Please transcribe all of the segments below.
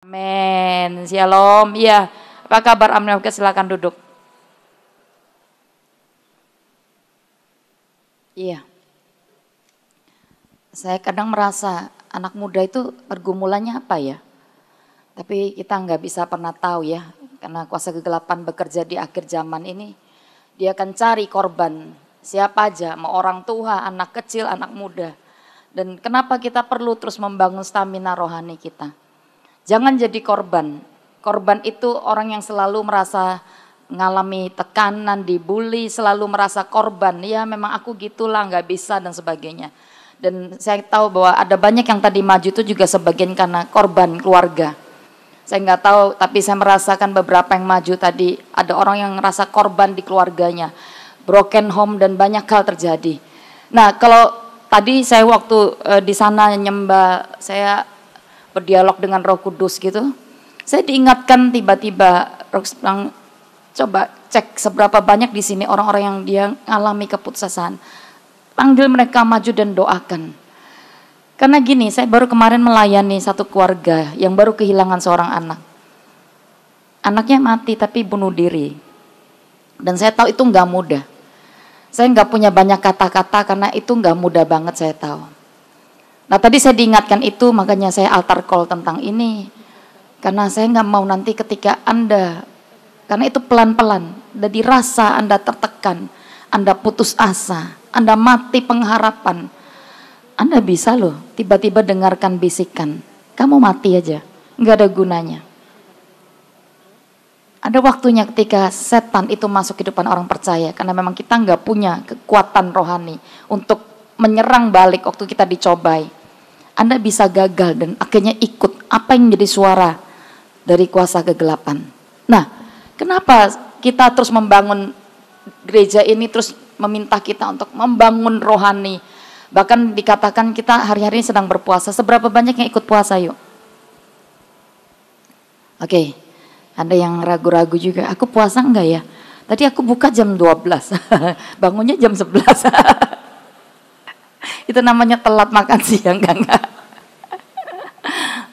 Amin. Shalom. Iya. Apa kabar Amin? Oke, silakan duduk. Iya. Saya kadang merasa anak muda itu pergumulannya apa ya? Tapi kita nggak bisa pernah tahu ya. Karena kuasa kegelapan bekerja di akhir zaman ini. Dia akan cari korban. Siapa aja, mau orang tua, anak kecil, anak muda. Dan kenapa kita perlu terus membangun stamina rohani kita? Jangan jadi korban. Korban itu orang yang selalu merasa mengalami tekanan, dibully, selalu merasa korban. Ya memang aku gitulah, nggak bisa dan sebagainya. Dan saya tahu bahwa ada banyak yang tadi maju itu juga sebagian karena korban keluarga. Saya nggak tahu, tapi saya merasakan beberapa yang maju tadi ada orang yang merasa korban di keluarganya, broken home dan banyak hal terjadi. Nah kalau tadi saya waktu di sana nyembah, saya berdialog dengan Roh Kudus gitu, saya diingatkan tiba-tiba, Roh bilang, coba cek seberapa banyak di sini orang-orang yang dia alami keputusan. Panggil mereka maju dan doakan. Karena gini, saya baru kemarin melayani satu keluarga yang baru kehilangan seorang anak. Anaknya mati tapi bunuh diri. Dan saya tahu itu nggak mudah. Saya nggak punya banyak kata-kata karena itu nggak mudah banget, saya tahu. Nah tadi saya diingatkan itu, makanya saya altar call tentang ini. Karena saya nggak mau nanti ketika Anda, karena itu pelan-pelan, dari rasa Anda tertekan, Anda putus asa, Anda mati pengharapan, Anda bisa loh tiba-tiba dengarkan bisikan, kamu mati aja, nggak ada gunanya. Ada waktunya ketika setan itu masuk kehidupan orang percaya, karena memang kita nggak punya kekuatan rohani untuk menyerang balik waktu kita dicobai. Anda bisa gagal dan akhirnya ikut apa yang menjadi suara dari kuasa kegelapan. Nah, kenapa kita terus membangun gereja ini, terus meminta kita untuk membangun rohani? Bahkan dikatakan kita hari-hari ini sedang berpuasa. Seberapa banyak yang ikut puasa yuk? Oke, ada yang ragu-ragu juga. Aku puasa enggak ya? Tadi aku buka jam 12, bangunnya jam 11. Itu namanya telat makan siang, enggak.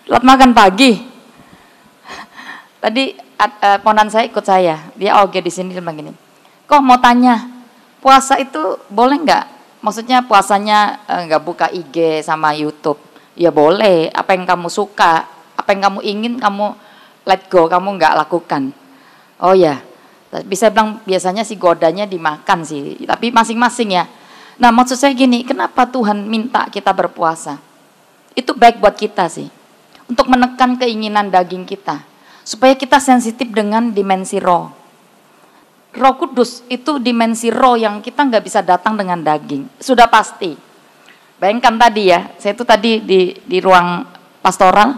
Telat makan pagi. Tadi ponan saya ikut saya, dia oke di sini dia bilang gini. Kok mau tanya, puasa itu boleh enggak? Maksudnya puasanya enggak buka IG sama YouTube. Ya boleh, apa yang kamu suka, apa yang kamu ingin kamu let go, kamu enggak lakukan. Oh ya, bisa bilang biasanya sih godanya dimakan sih, tapi masing-masing ya. Nah maksud saya gini, kenapa Tuhan minta kita berpuasa? Itu baik buat kita sih, untuk menekan keinginan daging kita, supaya kita sensitif dengan dimensi roh. Roh Kudus itu dimensi roh yang kita nggak bisa datang dengan daging, sudah pasti. Bayangkan tadi ya, saya itu tadi di ruang pastoral,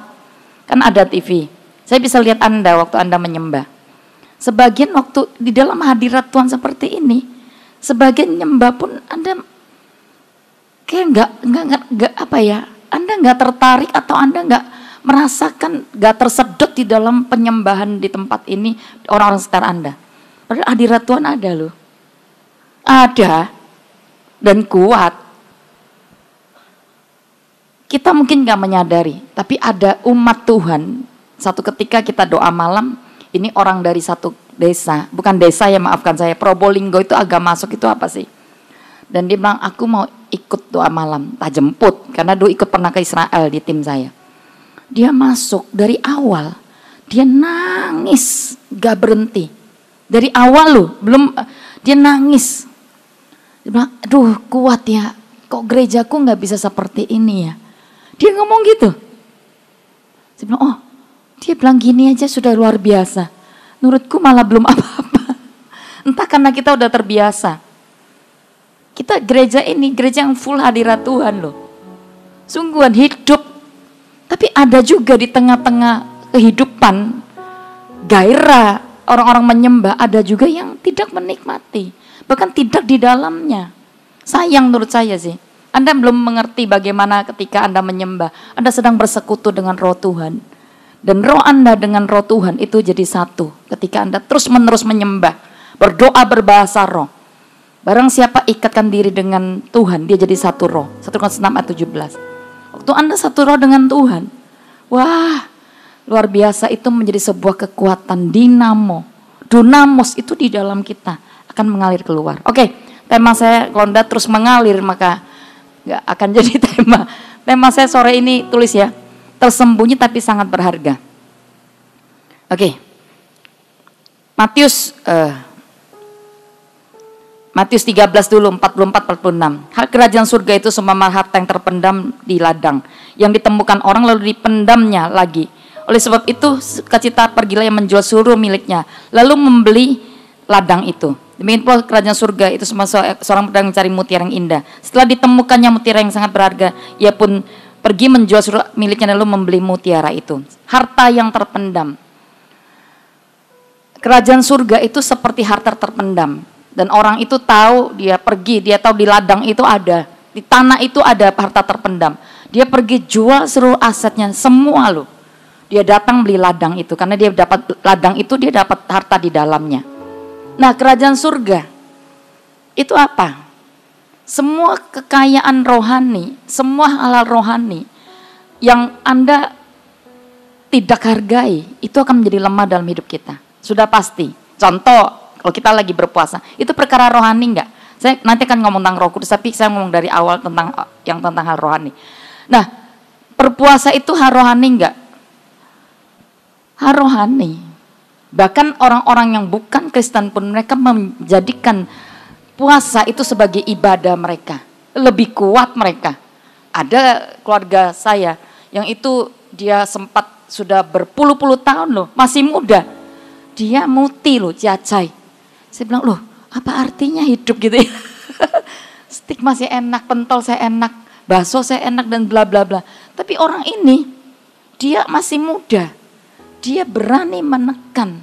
kan ada TV, saya bisa lihat Anda waktu Anda menyembah. Sebagian waktu di dalam hadirat Tuhan seperti ini, sebagian nyembah pun Anda kayak nggak apa ya, Anda nggak tertarik atau Anda nggak merasakan, nggak tersedot di dalam penyembahan di tempat ini orang-orang sekitar Anda. Padahal hadirat Tuhan ada loh, ada dan kuat. Kita mungkin nggak menyadari, tapi ada umat Tuhan. Satu ketika kita doa malam, ini orang dari satu desa, bukan desa ya maafkan saya, Probolinggo itu agak masuk itu apa sih? Dan dia bilang, aku mau ikut doa malam, tak jemput, karena dulu ikut pernah ke Israel di tim saya. Dia masuk dari awal, dia nangis, gak berhenti. Dari awal loh, belum, dia nangis. Dia bilang, aduh kuat ya, kok gerejaku gak bisa seperti ini ya. Dia ngomong gitu. Saya bilang, oh dia bilang gini aja sudah luar biasa. Menurutku malah belum apa-apa. Entah karena kita udah terbiasa. Kita gereja ini, gereja yang full hadirat Tuhan loh. Sungguhan hidup. Tapi ada juga di tengah-tengah kehidupan, gairah, orang-orang menyembah, ada juga yang tidak menikmati. Bahkan tidak di dalamnya. Sayang menurut saya sih. Anda belum mengerti bagaimana ketika Anda menyembah, Anda sedang bersekutu dengan roh Tuhan. Dan roh Anda dengan roh Tuhan itu jadi satu. Ketika Anda terus-menerus menyembah, berdoa berbahasa roh. Barang siapa ikatkan diri dengan Tuhan, dia jadi satu roh. 1 Korintus 6 ayat 17. Waktu Anda satu roh dengan Tuhan, wah Luar biasa, itu menjadi sebuah kekuatan dinamo. Dunamos itu di dalam kita akan mengalir keluar. Oke, tema saya kalau Anda terus mengalir maka nggak akan jadi tema. Tema saya sore ini tulis ya, tersembunyi tapi sangat berharga. Oke, Matius 13 dulu, 44-46. Hal kerajaan surga itu seumpama harta yang terpendam di ladang, yang ditemukan orang lalu dipendamnya lagi. Oleh sebab itu, sukacita pergilah yang menjual seluruh miliknya, lalu membeli ladang itu. Demikian pula kerajaan surga itu semua seorang pedagang mencari mutiara yang indah. Setelah ditemukannya mutiara yang sangat berharga, ia pun pergi menjual seluruh miliknya lalu membeli mutiara itu. Harta yang terpendam. Kerajaan surga itu seperti harta terpendam. Dan orang itu tahu, dia pergi, dia tahu di ladang itu ada, di tanah itu ada harta terpendam. Dia pergi jual seluruh asetnya, semua loh. Dia datang beli ladang itu, karena dia dapat ladang itu, dia dapat harta di dalamnya. Nah, kerajaan surga itu apa? Semua kekayaan rohani, semua halal rohani yang Anda tidak hargai, itu akan menjadi lemah dalam hidup kita. Sudah pasti. Contoh, kalau kita lagi berpuasa, itu perkara rohani enggak? Saya nanti akan ngomong tentang Roh Kudus, tapi saya ngomong dari awal tentang hal rohani. Nah, berpuasa itu hal rohani enggak? Hal rohani. Bahkan orang-orang yang bukan Kristen pun mereka menjadikan puasa itu sebagai ibadah mereka. Lebih kuat mereka. Ada keluarga saya yang itu dia sempat sudah berpuluh-puluh tahun loh, masih muda. Dia muti loh, Ciacai. Saya bilang, loh apa artinya hidup gitu ya? Stik masih enak, pentol saya enak, bakso saya enak dan bla bla bla. Tapi orang ini, dia masih muda. Dia berani menekan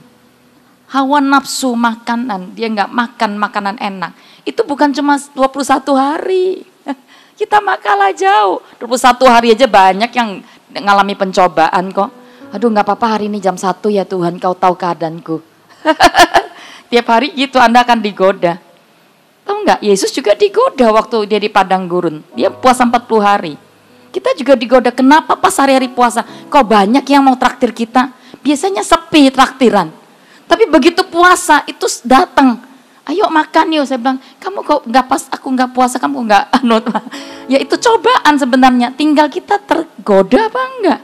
hawa nafsu makanan. Dia nggak makan makanan enak. Itu bukan cuma 21 hari. Kita makalah jauh. 21 hari aja banyak yang ngalami pencobaan kok. Aduh nggak apa-apa hari ini jam 1 ya Tuhan, kau tahu keadaanku. Tiap hari gitu Anda akan digoda. Tahu nggak? Yesus juga digoda waktu dia di padang gurun. Dia puasa 40 hari. Kita juga digoda. Kenapa pas hari-hari puasa kok banyak yang mau traktir kita? Biasanya sepi traktiran. Tapi begitu puasa itu datang. Ayo makan yuk. Saya bilang, kamu kok nggak pas aku nggak puasa, kamu nggak anut. Ya itu cobaan sebenarnya. Tinggal kita tergoda apa enggak.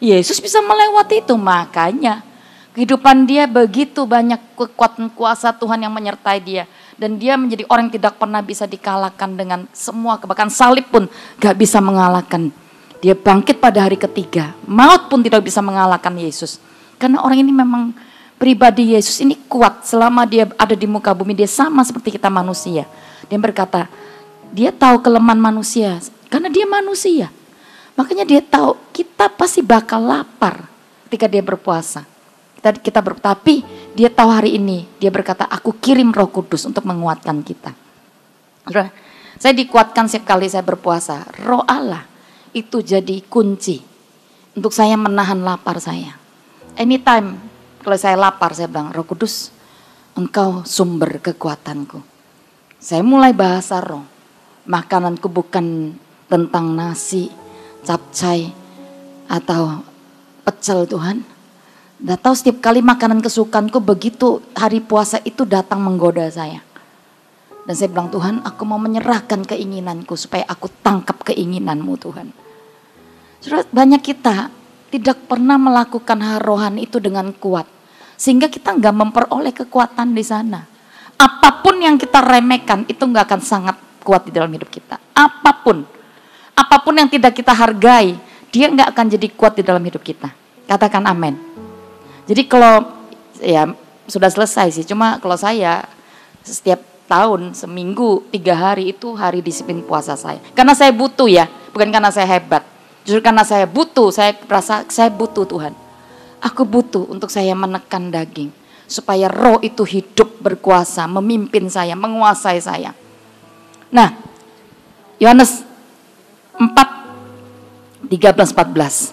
Yesus bisa melewati itu. Makanya kehidupan dia begitu banyak kekuatan kuasa Tuhan yang menyertai dia. Dan dia menjadi orang yang tidak pernah bisa dikalahkan dengan semua. Bahkan salib pun gak bisa mengalahkan. Dia bangkit pada hari ketiga. Maut pun tidak bisa mengalahkan Yesus. Karena orang ini memang pribadi Yesus ini kuat. Selama dia ada di muka bumi, dia sama seperti kita manusia. Dia berkata, dia tahu kelemahan manusia. Karena dia manusia. Makanya dia tahu kita pasti bakal lapar ketika dia berpuasa. Tapi dia tahu hari ini, dia berkata, aku kirim Roh Kudus untuk menguatkan kita. Saya dikuatkan setiap kali saya berpuasa. Roh Allah itu jadi kunci untuk saya menahan lapar saya. Anytime kalau saya lapar, saya bilang, Roh Kudus, engkau sumber kekuatanku. Saya mulai bahasa roh. Makananku bukan tentang nasi, capcay, atau pecel Tuhan. Nggak tahu setiap kali makanan kesukaanku begitu hari puasa itu datang menggoda saya. Dan saya bilang, Tuhan, aku mau menyerahkan keinginanku supaya aku tangkap keinginanmu Tuhan. Saudara, banyak kita tidak pernah melakukan hal rohani itu dengan kuat. Sehingga kita nggak memperoleh kekuatan di sana. Apapun yang kita remehkan itu nggak akan sangat kuat di dalam hidup kita. Apapun yang tidak kita hargai, dia nggak akan jadi kuat di dalam hidup kita. Katakan amin. Jadi kalau ya sudah selesai sih, cuma kalau saya setiap tahun seminggu 3 hari itu hari disiplin puasa saya. Karena saya butuh ya, bukan karena saya hebat. Justru karena saya butuh, saya merasa saya butuh Tuhan. Aku butuh untuk saya menekan daging. Supaya roh itu hidup berkuasa, memimpin saya, menguasai saya. Nah, Yohanes 4, 13-14.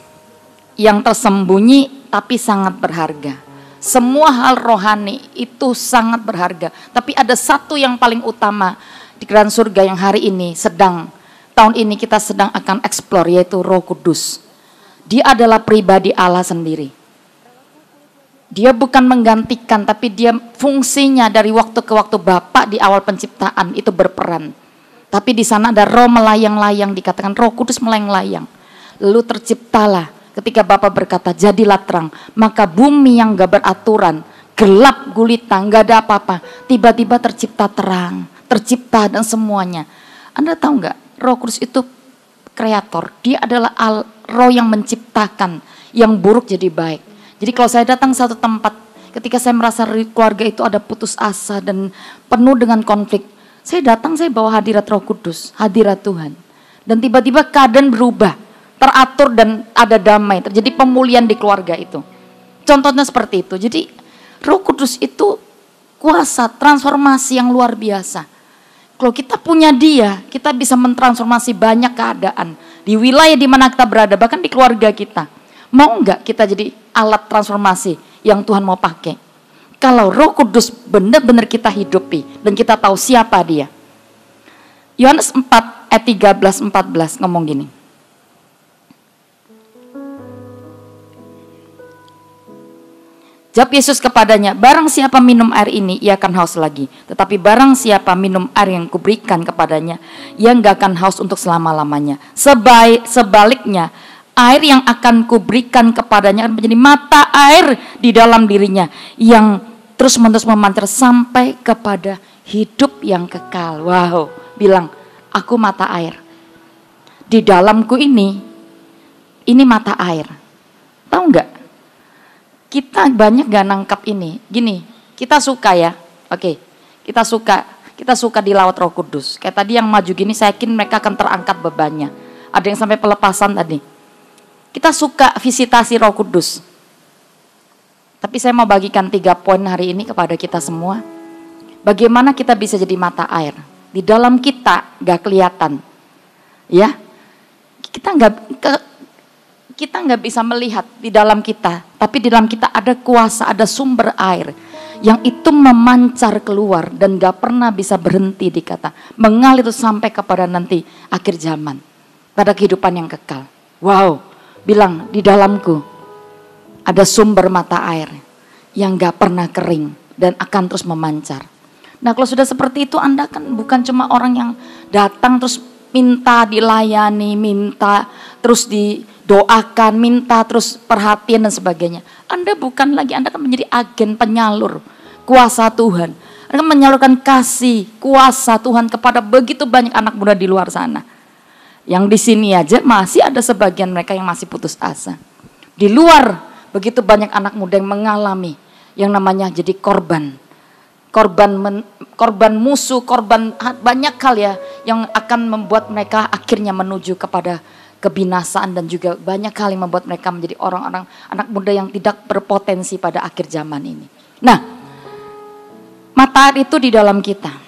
Yang tersembunyi tapi sangat berharga. Semua hal rohani itu sangat berharga. Tapi ada satu yang paling utama di kerajaan surga yang hari ini tahun ini kita sedang akan eksplor, yaitu Roh Kudus. Dia adalah pribadi Allah sendiri. Dia bukan menggantikan, tapi dia fungsinya dari waktu ke waktu. Bapa di awal penciptaan itu berperan. Tapi di sana ada roh melayang-layang, dikatakan Roh Kudus melayang-layang. Lalu terciptalah ketika Bapa berkata, jadilah terang. Maka bumi yang gak beraturan, gelap gulita, gak ada apa-apa. Tiba-tiba tercipta terang, tercipta dan semuanya. Anda tahu gak, Roh Kudus itu kreator. Dia adalah roh yang menciptakan yang buruk jadi baik. Jadi kalau saya datang satu tempat, ketika saya merasa keluarga itu ada putus asa dan penuh dengan konflik, saya datang, saya bawa hadirat Roh Kudus, hadirat Tuhan. Dan tiba-tiba keadaan berubah, teratur dan ada damai, terjadi pemulihan di keluarga itu. Contohnya seperti itu. Jadi Roh Kudus itu kuasa transformasi yang luar biasa. Kalau kita punya dia, kita bisa mentransformasi banyak keadaan di wilayah di mana kita berada, bahkan di keluarga kita. Mau enggak kita jadi alat transformasi yang Tuhan mau pakai? Kalau Roh Kudus benar-benar kita hidupi dan kita tahu siapa dia. Yohanes 4 ayat 13-14 ngomong gini. Jawab Yesus kepadanya, barang siapa minum air ini, ia akan haus lagi. Tetapi barang siapa minum air yang kuberikan kepadanya, ia enggak akan haus untuk selama-lamanya. Sebaliknya, air yang akan kuberikan kepadanya akan menjadi mata air di dalam dirinya yang terus-menerus memancar sampai kepada hidup yang kekal. Wow, bilang, aku mata air. Di dalamku ini mata air. Tahu nggak? Kita banyak gak nangkap ini. Gini, kita suka ya. Oke, kita suka dilawat Roh Kudus. Kayak tadi yang maju gini, saya yakin mereka akan terangkat bebannya. Ada yang sampai pelepasan tadi. Kita suka visitasi Roh Kudus. Tapi saya mau bagikan 3 poin hari ini kepada kita semua. Bagaimana kita bisa jadi mata air. Di dalam kita gak kelihatan. Ya, kita nggak bisa melihat di dalam kita. Tapi di dalam kita ada kuasa, ada sumber air. Yang itu memancar keluar dan gak pernah bisa berhenti dikata. Mengalir itu sampai kepada nanti akhir zaman. Pada kehidupan yang kekal. Wow. Bilang, di dalamku ada sumber mata air yang gak pernah kering dan akan terus memancar. Nah kalau sudah seperti itu, Anda kan bukan cuma orang yang datang terus minta dilayani, minta terus didoakan, minta terus perhatian dan sebagainya. Anda bukan lagi, Anda kan menjadi agen penyalur kuasa Tuhan. Anda kan menyalurkan kasih, kuasa Tuhan kepada begitu banyak anak muda di luar sana. Yang di sini aja masih ada sebagian mereka yang masih putus asa. Di luar begitu banyak anak muda yang mengalami yang namanya jadi korban. Korban musuh, korban banyak hal ya yang akan membuat mereka akhirnya menuju kepada kebinasaan dan juga banyak hal yang membuat mereka menjadi orang-orang anak muda yang tidak berpotensi pada akhir zaman ini. Nah, mata air itu di dalam kita.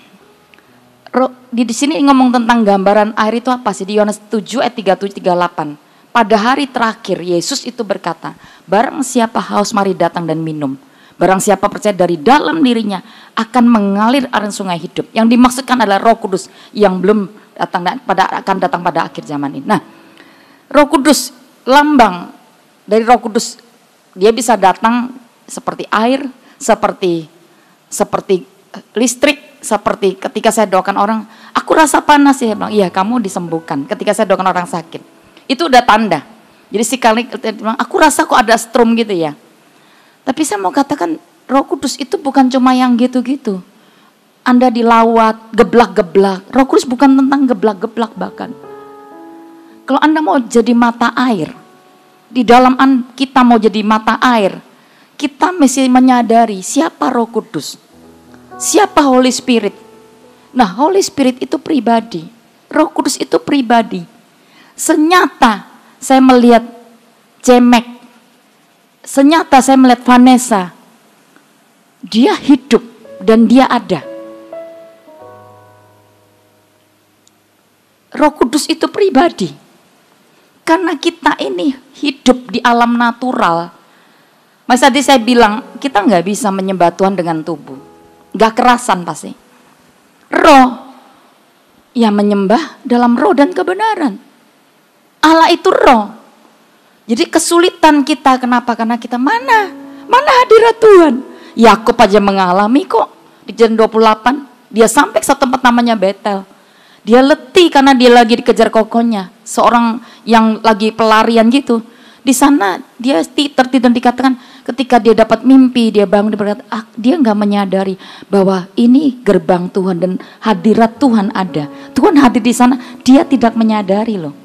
Di sini ngomong tentang gambaran air itu apa sih? Di Yohanes 7 ayat 37-38. Pada hari terakhir Yesus itu berkata, barang siapa haus mari datang dan minum. Barang siapa percaya dari dalam dirinya akan mengalir air sungai hidup. Yang dimaksudkan adalah Roh Kudus yang belum akan datang pada akhir zaman ini. Nah, Roh Kudus, lambang dari Roh Kudus, dia bisa datang seperti air, seperti listrik, seperti ketika saya doakan orang, aku rasa panas ya, bilang, iya kamu disembuhkan. Ketika saya doakan orang sakit, itu udah tanda. Jadi sekali bilang, aku rasa kok ada strum gitu ya. Tapi saya mau katakan, Roh Kudus itu bukan cuma yang gitu-gitu. Anda dilawat, geblak-geblak. Roh Kudus bukan tentang geblak-geblak bahkan. Kalau Anda mau jadi mata air, di dalam kita mau jadi mata air, kita mesti menyadari siapa Roh Kudus. Siapa Holy Spirit? Nah, Holy Spirit itu pribadi. Roh Kudus itu pribadi. Senyata saya melihat Cemek. Senyata saya melihat Vanessa. Dia hidup dan dia ada. Roh Kudus itu pribadi. Karena kita ini hidup di alam natural. Mas tadi saya bilang, kita nggak bisa menyembah Tuhan dengan tubuh. Gak kerasan pasti. Roh yang menyembah dalam roh dan kebenaran. Allah itu roh. Jadi kesulitan kita kenapa? Karena kita mana Mana hadirat Tuhan? Yakub aja mengalami kok. Di Kejadian 28, dia sampai ke satu tempat namanya Betel. Dia letih karena dia lagi dikejar kokonya. Seorang yang lagi pelarian gitu. Di sana dia tertidur, dikatakan ketika dia dapat mimpi, dia bangun, dia berkata, dia nggak menyadari bahwa ini gerbang Tuhan dan hadirat Tuhan ada. Tuhan hadir di sana, dia tidak menyadari loh.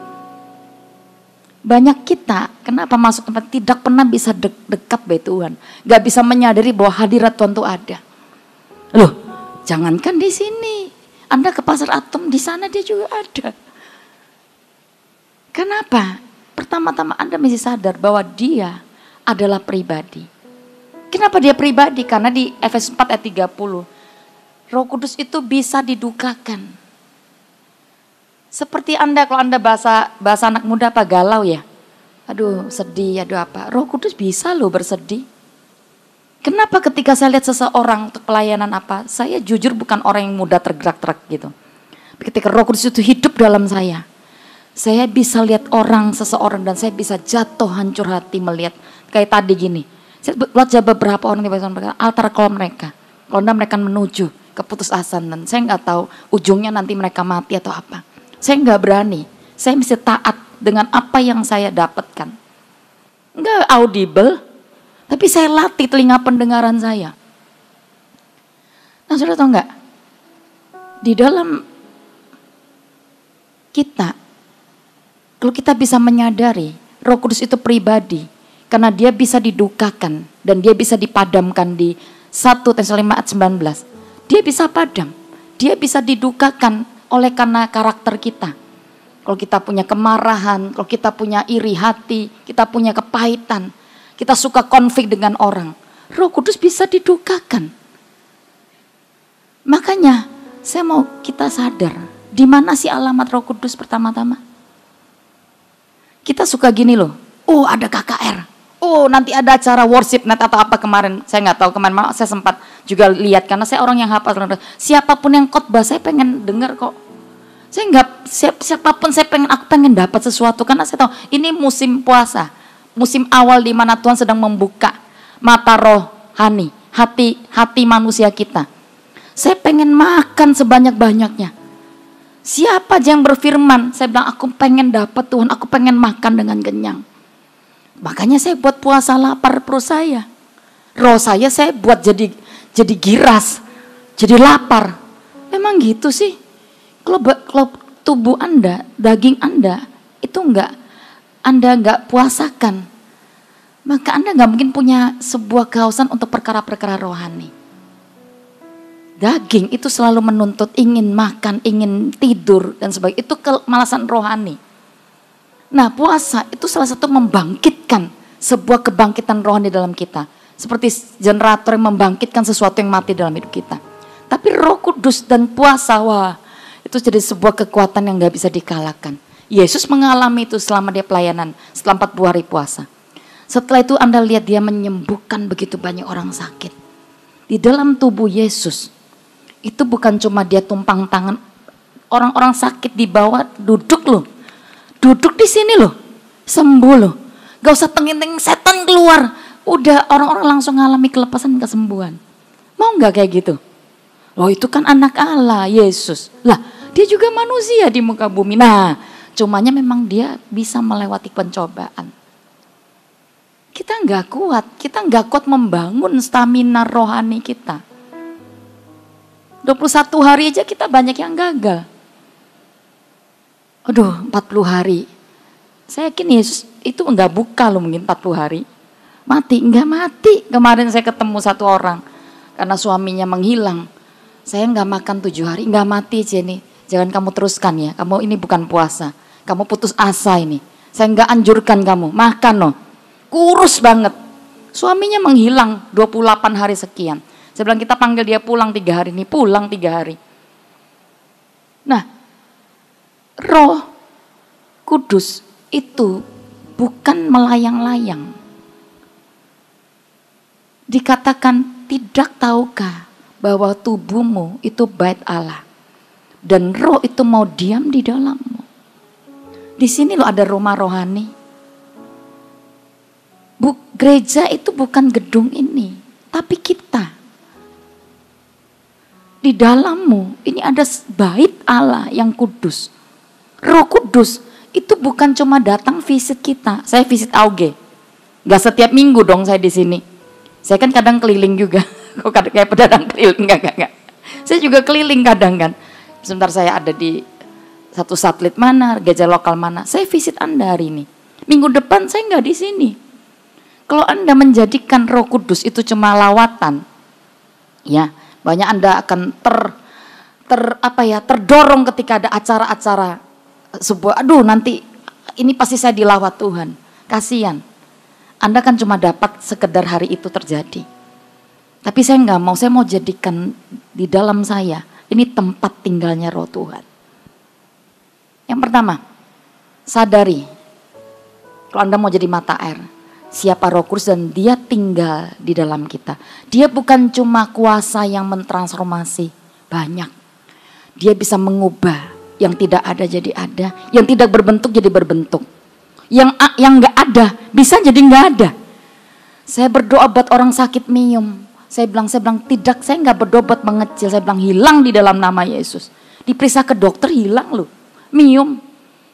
Banyak kita, kenapa masuk tempat tidak pernah bisa dekat baik Tuhan. Nggak bisa menyadari bahwa hadirat Tuhan itu ada. Loh, jangankan di sini. Anda ke pasar Atom, di sana dia juga ada. Kenapa? Pertama-tama Anda mesti sadar bahwa dia adalah pribadi. Kenapa dia pribadi? Karena di Efesus 4 ayat 30, Roh Kudus itu bisa didukakan. Seperti Anda, kalau Anda bahasa anak muda apa, galau ya? Aduh sedih, aduh apa. Roh Kudus bisa loh bersedih. Kenapa ketika saya lihat seseorang untuk pelayanan apa, saya jujur bukan orang yang mudah tergerak-gerak gitu. Ketika Roh Kudus itu hidup dalam saya bisa lihat seseorang dan saya bisa jatuh hancur hati melihat. Kayak tadi gini, saya baca beberapa orang yang altar call mereka. Kalau mereka menuju keputusasaan dan saya nggak tahu ujungnya nanti mereka mati atau apa. Saya nggak berani, saya mesti taat dengan apa yang saya dapatkan. Nggak audible, tapi saya latih telinga pendengaran saya. Nah, saudara tahu nggak? Di dalam kita, kalau kita bisa menyadari Roh Kudus itu pribadi, karena dia bisa didukakan dan dia bisa dipadamkan di 1 Tesalonika 5 ayat 19. Dia bisa padam, dia bisa didukakan oleh karena karakter kita. Kalau kita punya kemarahan, kalau kita punya iri hati, kita punya kepahitan, kita suka konflik dengan orang, Roh Kudus bisa didukakan. Makanya saya mau kita sadar, di mana sih alamat Roh Kudus pertama-tama? Kita suka gini loh, ada KKR, nanti ada acara worship night atau apa kemarin, saya nggak tahu kemarin, saya sempat juga lihat karena saya orang yang hafal, siapapun yang khotbah saya pengen dengar kok. Saya nggak, siapapun aku pengen dapat sesuatu karena saya tahu ini musim puasa. Musim awal di mana Tuhan sedang membuka mata rohani, hati manusia kita. Saya pengen makan sebanyak-banyaknya. Siapa aja yang berfirman, saya bilang aku pengen dapat Tuhan, aku pengen makan dengan kenyang. Makanya saya buat puasa lapar perut saya. Roh saya buat jadi giras, jadi lapar. Memang gitu sih. Kalau tubuh Anda, daging Anda itu Anda nggak puasakan, maka Anda nggak mungkin punya sebuah kehausan untuk perkara-perkara rohani. Daging itu selalu menuntut ingin makan, ingin tidur dan sebagainya. Itu kemalasan rohani. Nah, puasa itu salah satu membangkitkan sebuah kebangkitan rohani dalam kita. Seperti generator yang membangkitkan sesuatu yang mati dalam hidup kita. Tapi Roh Kudus dan puasa, itu jadi sebuah kekuatan yang nggak bisa dikalahkan. Yesus mengalami itu selama dia pelayanan, setelah 40 hari puasa. Setelah itu Anda lihat dia menyembuhkan begitu banyak orang sakit. Di dalam tubuh Yesus, itu bukan cuma dia tumpang tangan, orang-orang sakit dibawa duduk loh. Duduk di sini loh, sembuh loh. Gak usah tengin-tengin setan keluar. Udah orang-orang langsung ngalami kelepasan kesembuhan. Mau gak kayak gitu? Loh itu kan anak Allah, Yesus. Lah dia juga manusia di muka bumi. Nah, cumanya memang dia bisa melewati pencobaan. Kita nggak kuat membangun stamina rohani kita. 21 hari aja kita banyak yang gagal. Aduh, 40 hari. Saya yakin Yesus itu nggak buka loh mungkin 40 hari. Nggak mati. Kemarin saya ketemu satu orang, karena suaminya menghilang. Saya nggak makan 7 hari, nggak mati Jenny. Jangan kamu teruskan ya, kamu ini bukan puasa. Kamu putus asa ini. Saya nggak anjurkan kamu, makan loh. Kurus banget. Suaminya menghilang 28 hari sekian. Saya bilang kita panggil dia pulang 3 hari, ini pulang 3 hari. Nah, Roh Kudus itu bukan melayang-layang. Dikatakan, tidak tahukah bahwa tubuhmu itu bait Allah. Dan roh itu mau diam di dalammu. Di sini loh ada rumah rohani. Gereja itu bukan gedung ini, tapi kita. Di dalammu ini ada bait Allah yang kudus. Roh Kudus itu bukan cuma datang visit kita. Saya visit AUG. Gak setiap minggu dong saya di sini. Saya kan kadang keliling juga. Kok kadang kayak pedagang keliling, enggak. Saya juga keliling kadang kan. Sebentar saya ada di satu satelit mana, gereja lokal mana. Saya visit Anda hari ini. Minggu depan saya nggak di sini. Kalau Anda menjadikan Roh Kudus itu cuma lawatan, ya banyak Anda akan terdorong ketika ada acara-acara sebuah, aduh nanti ini pasti saya dilawat Tuhan. Kasihan. Anda kan cuma dapat sekedar hari itu terjadi. Tapi saya nggak mau, saya mau jadikan di dalam saya ini tempat tinggalnya Roh Tuhan. Yang pertama, sadari kalau Anda mau jadi mata air, siapa Roh Kudus dan dia tinggal di dalam kita. Dia bukan cuma kuasa yang mentransformasi, banyak. Dia bisa mengubah yang tidak ada jadi ada, yang tidak berbentuk jadi berbentuk. Yang nggak ada bisa jadi nggak ada. Saya berdoa buat orang sakit miom. Saya bilang tidak, saya nggak berdoa buat mengecil. Saya bilang hilang di dalam nama Yesus. Diperiksa ke dokter hilang loh, miom.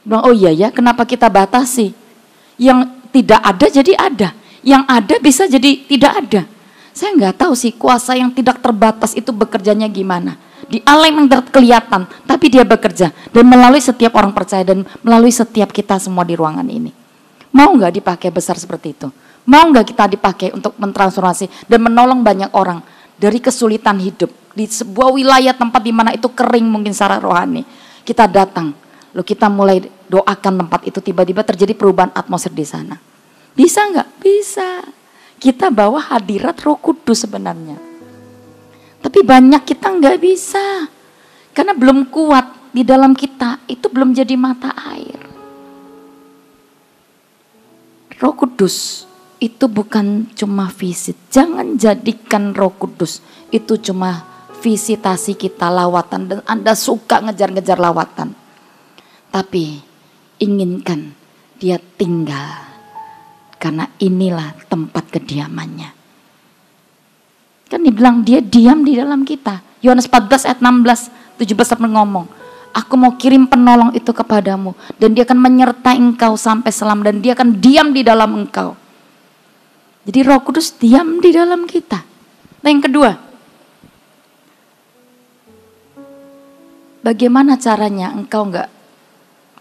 Bilang oh iya ya, kenapa kita batasi? Yang tidak ada jadi ada, yang ada bisa jadi tidak ada. Saya nggak tahu sih kuasa yang tidak terbatas itu bekerjanya gimana. Di alam yang kelihatan, tapi dia bekerja dan melalui setiap orang percaya dan melalui setiap kita semua di ruangan ini. Mau nggak dipakai besar seperti itu? Mau nggak kita dipakai untuk mentransformasi dan menolong banyak orang dari kesulitan hidup di sebuah wilayah tempat di mana itu kering mungkin secara rohani. Kita datang, lalu kita mulai doakan tempat itu, tiba-tiba terjadi perubahan atmosfer di sana. Bisa nggak? Bisa. Kita bawa hadirat Roh Kudus sebenarnya. Tapi banyak kita nggak bisa. Karena belum kuat di dalam kita, itu belum jadi mata air. Roh Kudus itu bukan cuma visit. Jangan jadikan Roh Kudus itu cuma visitasi kita, lawatan. Dan Anda suka ngejar-ngejar lawatan. Tapi inginkan dia tinggal. Karena inilah tempat kediamannya. Kan dibilang dia diam di dalam kita. Yohanes 14 ayat 16, 17 ngomong, aku mau kirim penolong itu kepadamu. Dan dia akan menyertai engkau sampai selam. Dan dia akan diam di dalam engkau. Jadi Roh Kudus diam di dalam kita. Nah yang kedua, bagaimana caranya engkau enggak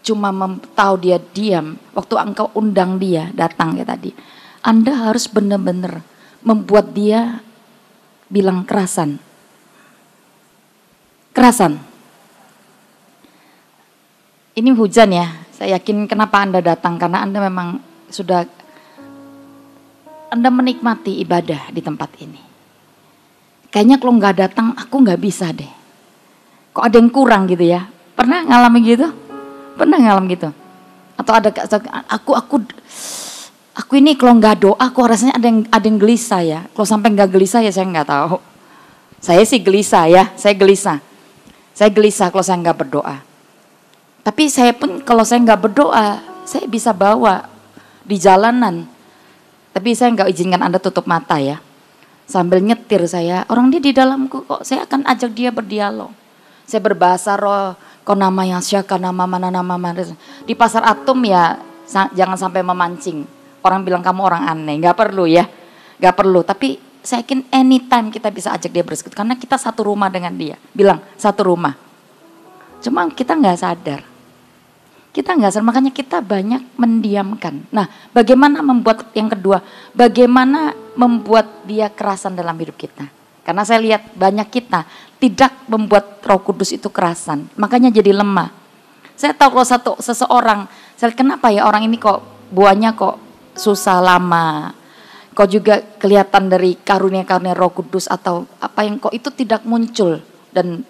cuma tahu dia diam, waktu engkau undang dia datang kayak tadi. Anda harus benar-benar membuat dia bilang kerasan. Kerasan. Ini hujan ya, saya yakin kenapa Anda datang, karena Anda memang sudah, Anda menikmati ibadah di tempat ini. Kayaknya kalau nggak datang, aku nggak bisa deh. Kok ada yang kurang gitu ya? Pernah ngalamin gitu? Pernah ngalamin gitu? Atau ada aku ini kalau nggak doa, aku rasanya ada yang gelisah ya. Kalau sampai nggak gelisah ya saya nggak tahu. Saya sih gelisah ya, saya gelisah. Saya gelisah kalau saya nggak berdoa. Tapi saya pun kalau saya nggak berdoa, saya bisa bawa di jalanan. Tapi saya nggak izinkan Anda tutup mata ya. Sambil nyetir saya, orang dia di dalamku kok, saya akan ajak dia berdialog. Saya berbahasa roh, kau nama yang syaka, nama mana. Di pasar Atom ya, jangan sampai memancing. Orang bilang kamu orang aneh, nggak perlu ya. Nggak perlu, tapi saya yakin anytime kita bisa ajak dia bersekutu. Karena kita satu rumah dengan dia. Bilang, satu rumah. Cuma kita nggak sadar. Kita nggak sadar, makanya kita banyak mendiamkan. Nah, bagaimana membuat yang kedua? Bagaimana membuat dia kerasan dalam hidup kita? Karena saya lihat banyak kita tidak membuat Roh Kudus itu kerasan. Makanya jadi lemah. Saya tahu kalau seseorang, saya kenapa ya orang ini kok buahnya kok susah lama. Kok juga kelihatan dari karunia-karunia Roh Kudus atau apa yang kok itu tidak muncul. Dan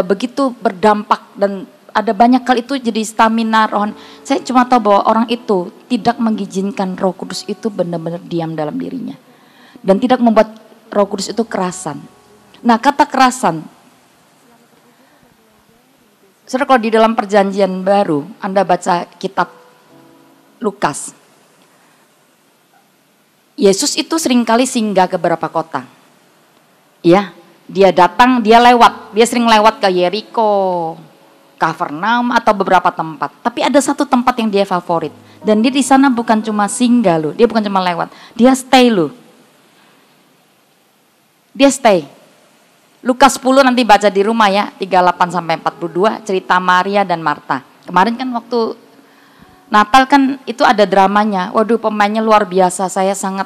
begitu berdampak dan ada banyak kali itu jadi stamina rohani. Saya cuma tahu bahwa orang itu tidak mengizinkan Roh Kudus itu benar-benar diam dalam dirinya. Dan tidak membuat Roh Kudus itu kerasan. Nah kata kerasan, saudara kalau di dalam perjanjian baru, Anda baca kitab Lukas. Yesus itu seringkali singgah ke beberapa kota. Ya, dia datang, dia lewat, dia sering lewat ke Yeriko, Kafarnaum atau beberapa tempat. Tapi ada satu tempat yang dia favorit. Dan dia di sana bukan cuma singgah loh, dia bukan cuma lewat, dia stay loh. Dia stay. Lukas 10 nanti baca di rumah ya, 38 sampai 42 cerita Maria dan Marta. Kemarin kan waktu Natal kan itu ada dramanya. Waduh, pemainnya luar biasa. Saya sangat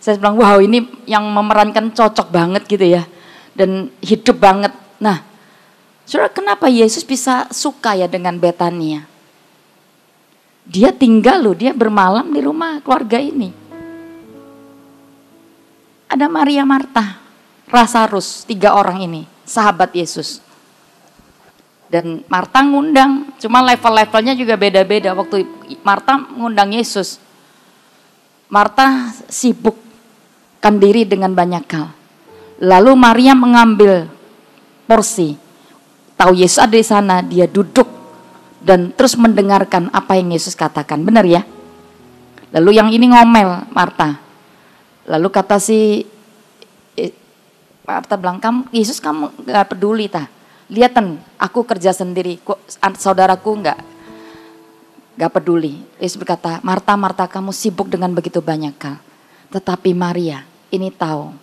saya bilang wow, ini yang memerankan cocok banget gitu ya. Dan hidup banget. Nah, saudara, kenapa Yesus bisa suka ya dengan Betania? Dia tinggal loh, dia bermalam di rumah keluarga ini. Ada Maria, Marta, Lazarus, 3 orang ini, sahabat Yesus. Dan Marta ngundang, cuma level-levelnya juga beda-beda. Waktu Marta ngundang Yesus, Marta sibukkan diri dengan banyak hal. Lalu Maria mengambil porsi. Tahu Yesus ada di sana, dia duduk dan terus mendengarkan apa yang Yesus katakan. Benar ya? Lalu yang ini ngomel Marta. Lalu kata si Marta bilang, Yesus kamu gak peduli ta? Lihaten, aku kerja sendiri, saudaraku gak peduli. Yesus berkata, Marta, Marta, kamu sibuk dengan begitu banyak hal. Tetapi Maria ini tahu,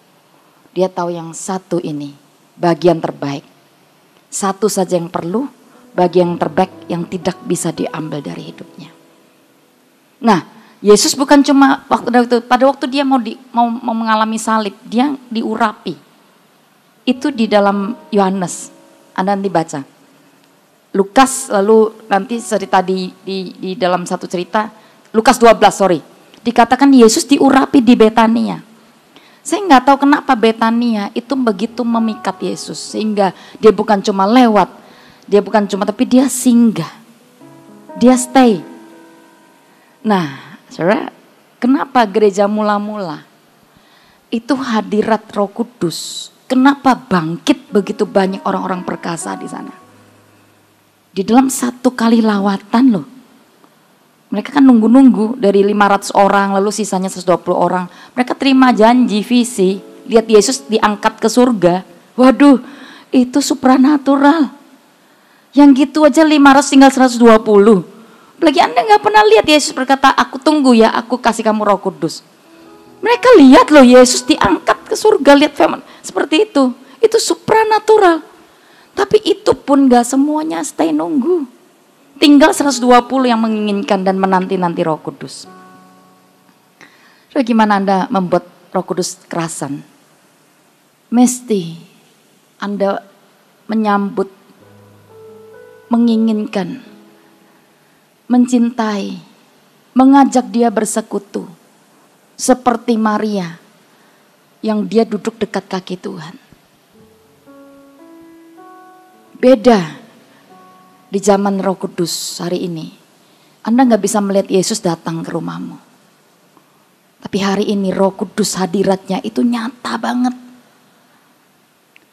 dia tahu yang satu ini, bagian terbaik. Satu saja yang perlu, bagian terbaik yang tidak bisa diambil dari hidupnya. Nah, Yesus bukan cuma pada waktu dia mau mengalami salib, dia diurapi. Itu di dalam Yohanes, Anda nanti baca. Lukas, lalu nanti cerita di dalam satu cerita, Lukas 12 sorry. Dikatakan Yesus diurapi di Betania. Saya nggak tahu kenapa Betania itu begitu memikat Yesus. Sehingga dia bukan cuma lewat, tapi dia singgah. Dia stay. Nah, saudara, kenapa gereja mula-mula itu hadirat Roh Kudus? Kenapa bangkit begitu banyak orang-orang perkasa di sana? Di dalam satu kali lawatan loh. Mereka kan nunggu-nunggu dari 500 orang lalu sisanya 120 orang. Mereka terima janji, visi. Lihat Yesus diangkat ke surga. Waduh, itu supranatural. Yang gitu aja 500 tinggal 120. Apalagi Anda gak pernah lihat Yesus berkata, aku tunggu ya, aku kasih kamu Roh Kudus. Mereka lihat loh Yesus diangkat ke surga, lihat firman seperti itu. Itu supranatural. Tapi itu pun gak semuanya stay nunggu. Tinggal 120 yang menginginkan dan menanti-nanti Roh Kudus. Bagaimana Anda membuat Roh Kudus kerasan? Mesti Anda menyambut, menginginkan, mencintai, mengajak dia bersekutu. Seperti Maria yang dia duduk dekat kaki Tuhan. Beda di zaman Roh Kudus hari ini. Anda gak bisa melihat Yesus datang ke rumahmu. Tapi hari ini Roh Kudus hadiratnya itu nyata banget.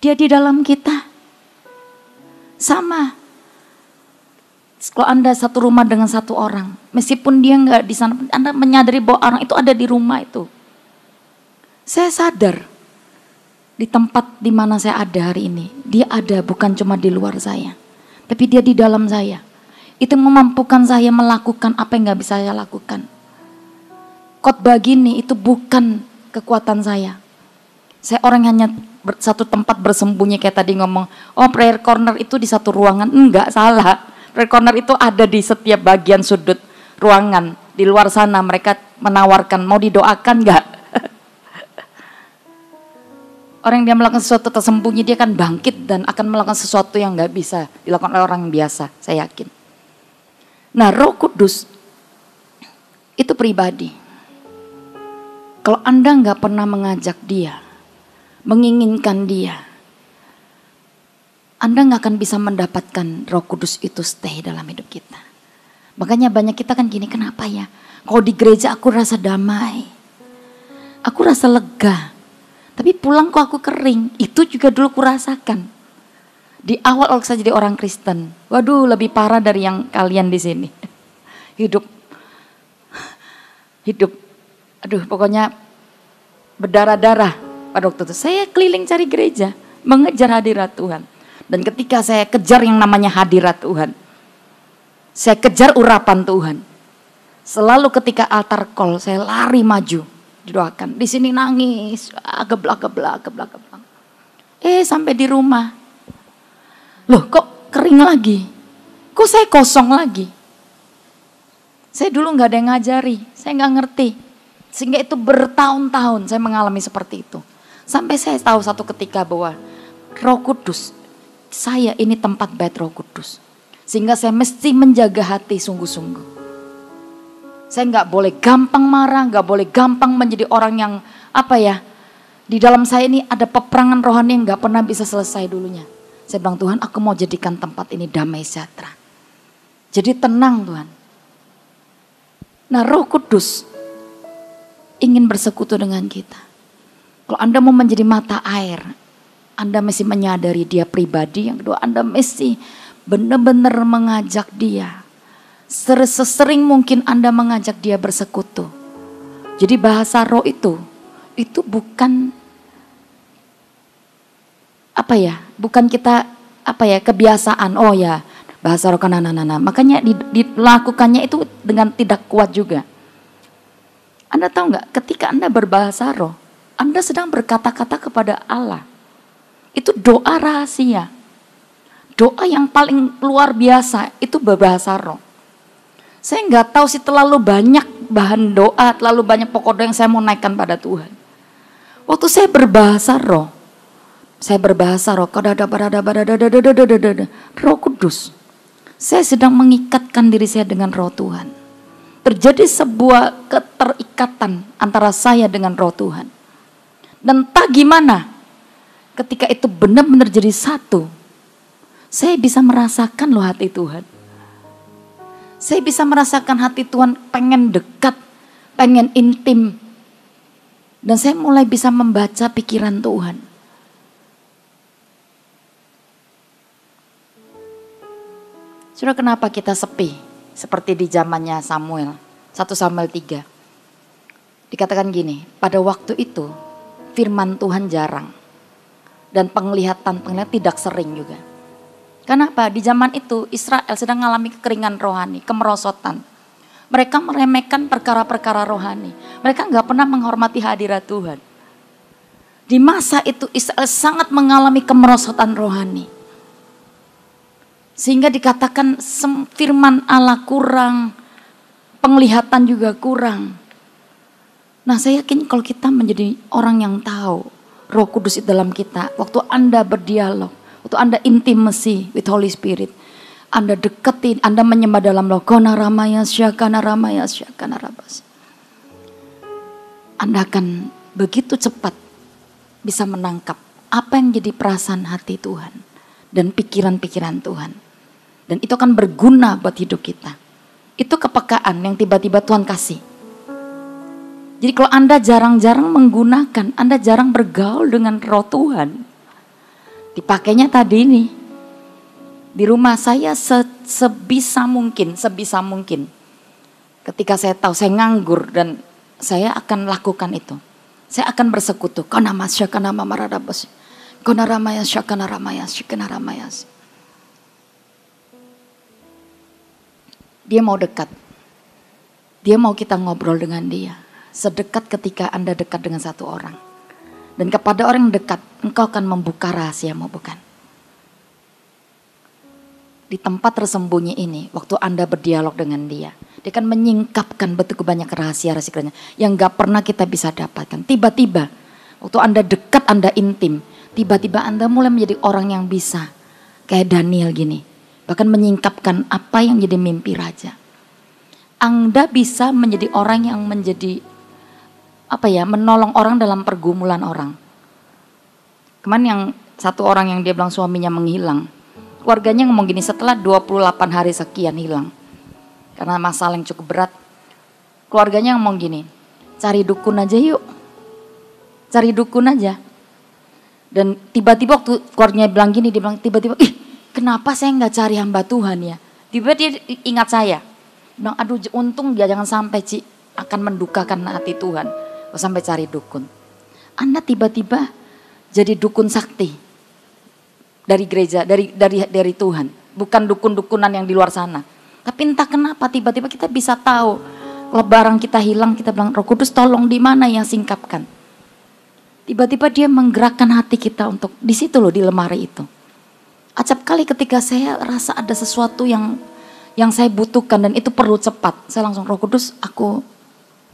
Dia di dalam kita. Sama. Kalau Anda satu rumah dengan satu orang, meskipun dia nggak di sana, Anda menyadari bahwa orang itu ada di rumah itu. Saya sadar di tempat di mana saya ada hari ini, dia ada bukan cuma di luar saya, tapi dia di dalam saya. Itu memampukan saya melakukan apa yang nggak bisa saya lakukan. Khotbah gini itu bukan kekuatan saya. Saya orang hanya satu tempat bersembunyi kayak tadi ngomong, oh prayer corner itu di satu ruangan, enggak salah. Prayer corner itu ada di setiap bagian sudut ruangan. Di luar sana mereka menawarkan, mau didoakan enggak? Orang yang dia melakukan sesuatu tersembunyi, dia akan bangkit dan akan melakukan sesuatu yang enggak bisa dilakukan oleh orang yang biasa, saya yakin. Nah, Roh Kudus itu pribadi. Kalau Anda enggak pernah mengajak dia, menginginkan dia, Anda nggak akan bisa mendapatkan Roh Kudus itu stay dalam hidup kita. Makanya banyak kita kan gini, kenapa ya? Kalau di gereja aku rasa damai, aku rasa lega, tapi pulang kok aku kering. Itu juga dulu kurasakan. Di awal saya jadi orang Kristen, waduh lebih parah dari yang kalian di sini. Hidup Aduh, pokoknya berdarah-darah pada waktu itu. Saya keliling cari gereja, mengejar hadirat Tuhan. Dan ketika saya kejar yang namanya hadirat Tuhan, saya kejar urapan Tuhan. Selalu ketika altar call, saya lari maju, didoakan. Di sini nangis, geblak. Sampai di rumah, loh kok kering lagi? Kok saya kosong lagi? Saya dulu nggak ada yang ngajari, saya nggak ngerti. Sehingga itu bertahun-tahun saya mengalami seperti itu. Sampai saya tahu satu ketika bahwa Roh Kudus, saya ini tempat bait Roh Kudus. Sehingga saya mesti menjaga hati sungguh-sungguh. Saya nggak boleh gampang marah, nggak boleh gampang menjadi orang yang di dalam saya ini ada peperangan rohani yang nggak pernah bisa selesai dulunya. Saya bilang, Tuhan, aku mau jadikan tempat ini damai sejahtera. Jadi tenang, Tuhan. Nah, Roh Kudus ingin bersekutu dengan kita. Kalau Anda mau menjadi mata air, Anda mesti menyadari dia pribadi. Yang kedua, Anda mesti benar-benar mengajak dia. Sesering mungkin Anda mengajak dia bersekutu. Jadi bahasa roh itu bukan bukan kita kebiasaan. Oh ya, bahasa roh kanana. Makanya dilakukannya itu dengan tidak kuat juga. Anda tahu nggak, ketika Anda berbahasa roh, Anda sedang berkata-kata kepada Allah. Itu doa rahasia. Doa yang paling luar biasa itu berbahasa roh. Saya nggak tahu sih terlalu banyak bahan doa, terlalu banyak pokok doa yang saya mau naikkan pada Tuhan. Waktu saya berbahasa roh, Roh Kudus. Saya sedang mengikatkan diri saya dengan roh Tuhan. Terjadi sebuah keterikatan antara saya dengan roh Tuhan. Dan entah gimana, ketika itu benar-benar jadi satu, saya bisa merasakan loh hati Tuhan. Saya bisa merasakan hati Tuhan pengen dekat, pengen intim. Dan saya mulai bisa membaca pikiran Tuhan. Saudara, kenapa kita sepi? Seperti di zamannya Samuel, 1 Samuel 3. Dikatakan gini, pada waktu itu firman Tuhan jarang. Dan penglihatan tidak sering juga. Kenapa? Di zaman itu Israel sedang mengalami kekeringan rohani, kemerosotan. Mereka meremehkan perkara-perkara rohani. Mereka nggak pernah menghormati hadirat Tuhan. Di masa itu Israel sangat mengalami kemerosotan rohani. Sehingga dikatakan firman Allah kurang, penglihatan juga kurang. Nah, saya yakin kalau kita menjadi orang yang tahu Roh Kudus di dalam kita, waktu Anda berdialog, waktu Anda intimacy with Holy Spirit, Anda deketin, Anda menyembah dalam roh, Anda akan begitu cepat bisa menangkap apa yang jadi perasaan hati Tuhan dan pikiran-pikiran Tuhan. Dan itu akan berguna buat hidup kita. Itu kepekaan yang tiba-tiba Tuhan kasih. Jadi kalau Anda jarang-jarang menggunakan, Anda jarang bergaul dengan roh Tuhan. Dipakainya tadi ini. Di rumah saya sebisa mungkin. Ketika saya tahu saya nganggur dan saya akan lakukan itu. Saya akan bersekutu. Dia mau dekat. Dia mau kita ngobrol dengan dia. Sedekat ketika Anda dekat dengan satu orang. Dan kepada orang yang dekat, engkau akan membuka rahasiamu, bukan? Di tempat tersembunyi ini, waktu Anda berdialog dengan dia, dia akan menyingkapkan betul banyak rahasia-rahasianya yang gak pernah kita bisa dapatkan. Tiba-tiba, waktu Anda dekat, Anda intim, tiba-tiba Anda mulai menjadi orang yang bisa, kayak Daniel gini, bahkan menyingkapkan apa yang jadi mimpi raja. Anda bisa menjadi orang yang menjadi menolong orang dalam pergumulan orang. Kemarin yang satu orang yang dia bilang suaminya menghilang, keluarganya ngomong gini, setelah 28 hari sekian hilang karena masalah yang cukup berat, keluarganya ngomong gini, cari dukun aja yuk, cari dukun aja. Dan tiba-tiba waktu keluarganya bilang gini, dia bilang tiba-tiba, kenapa saya nggak cari hamba Tuhan ya? Tiba-tiba dia ingat saya, bilang aduh untung dia jangan sampai Ci, akan mendukakan hati Tuhan. Kau sampai cari dukun. Anda tiba-tiba jadi dukun sakti dari gereja, dari Tuhan. Bukan dukun-dukunan yang di luar sana. Tapi entah kenapa tiba-tiba kita bisa tahu kalau barang kita hilang, kita bilang Roh Kudus tolong di mana yang singkapkan. Tiba-tiba dia menggerakkan hati kita untuk di situ loh, di lemari itu. Acap kali ketika saya rasa ada sesuatu yang saya butuhkan dan itu perlu cepat, saya langsung Roh Kudus, aku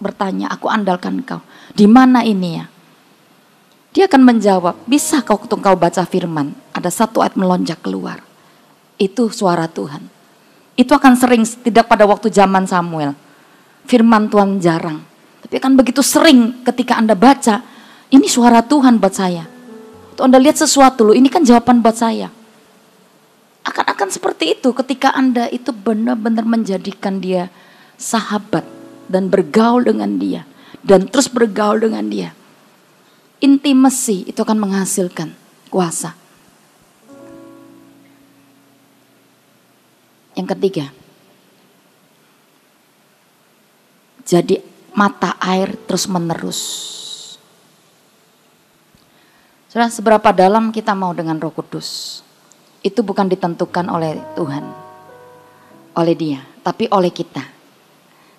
bertanya, aku andalkan Engkau. Di mana ini ya? Dia akan menjawab, bisa kau baca firman, ada satu ayat melonjak keluar. Itu suara Tuhan. Itu akan sering, tidak pada waktu zaman Samuel. Firman Tuhan jarang. Tapi akan begitu sering ketika Anda baca, ini suara Tuhan buat saya. Tuh Anda lihat sesuatu loh, ini kan jawaban buat saya. Akan seperti itu ketika Anda itu benar-benar menjadikan dia sahabat dan bergaul dengan dia dan terus bergaul dengan dia. Intimacy itu akan menghasilkan kuasa. Yang ketiga, jadi mata air terus menerus. Saudara, seberapa dalam kita mau dengan Roh Kudus, itu bukan ditentukan oleh Tuhan, oleh Dia, tapi oleh kita.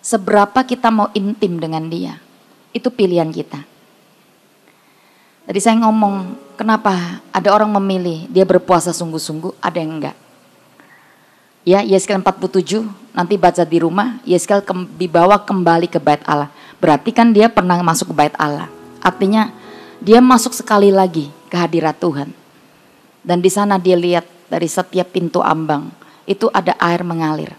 Seberapa kita mau intim dengan Dia, itu pilihan kita. Tadi saya ngomong, kenapa ada orang memilih dia berpuasa sungguh-sungguh, ada yang enggak. Ya, Yeskel 47, nanti baca di rumah, Yeskel dibawa kembali ke bait Allah. Berarti kan dia pernah masuk ke bait Allah. Artinya dia masuk sekali lagi ke hadirat Tuhan. Dan di sana dia lihat dari setiap pintu ambang itu ada air mengalir.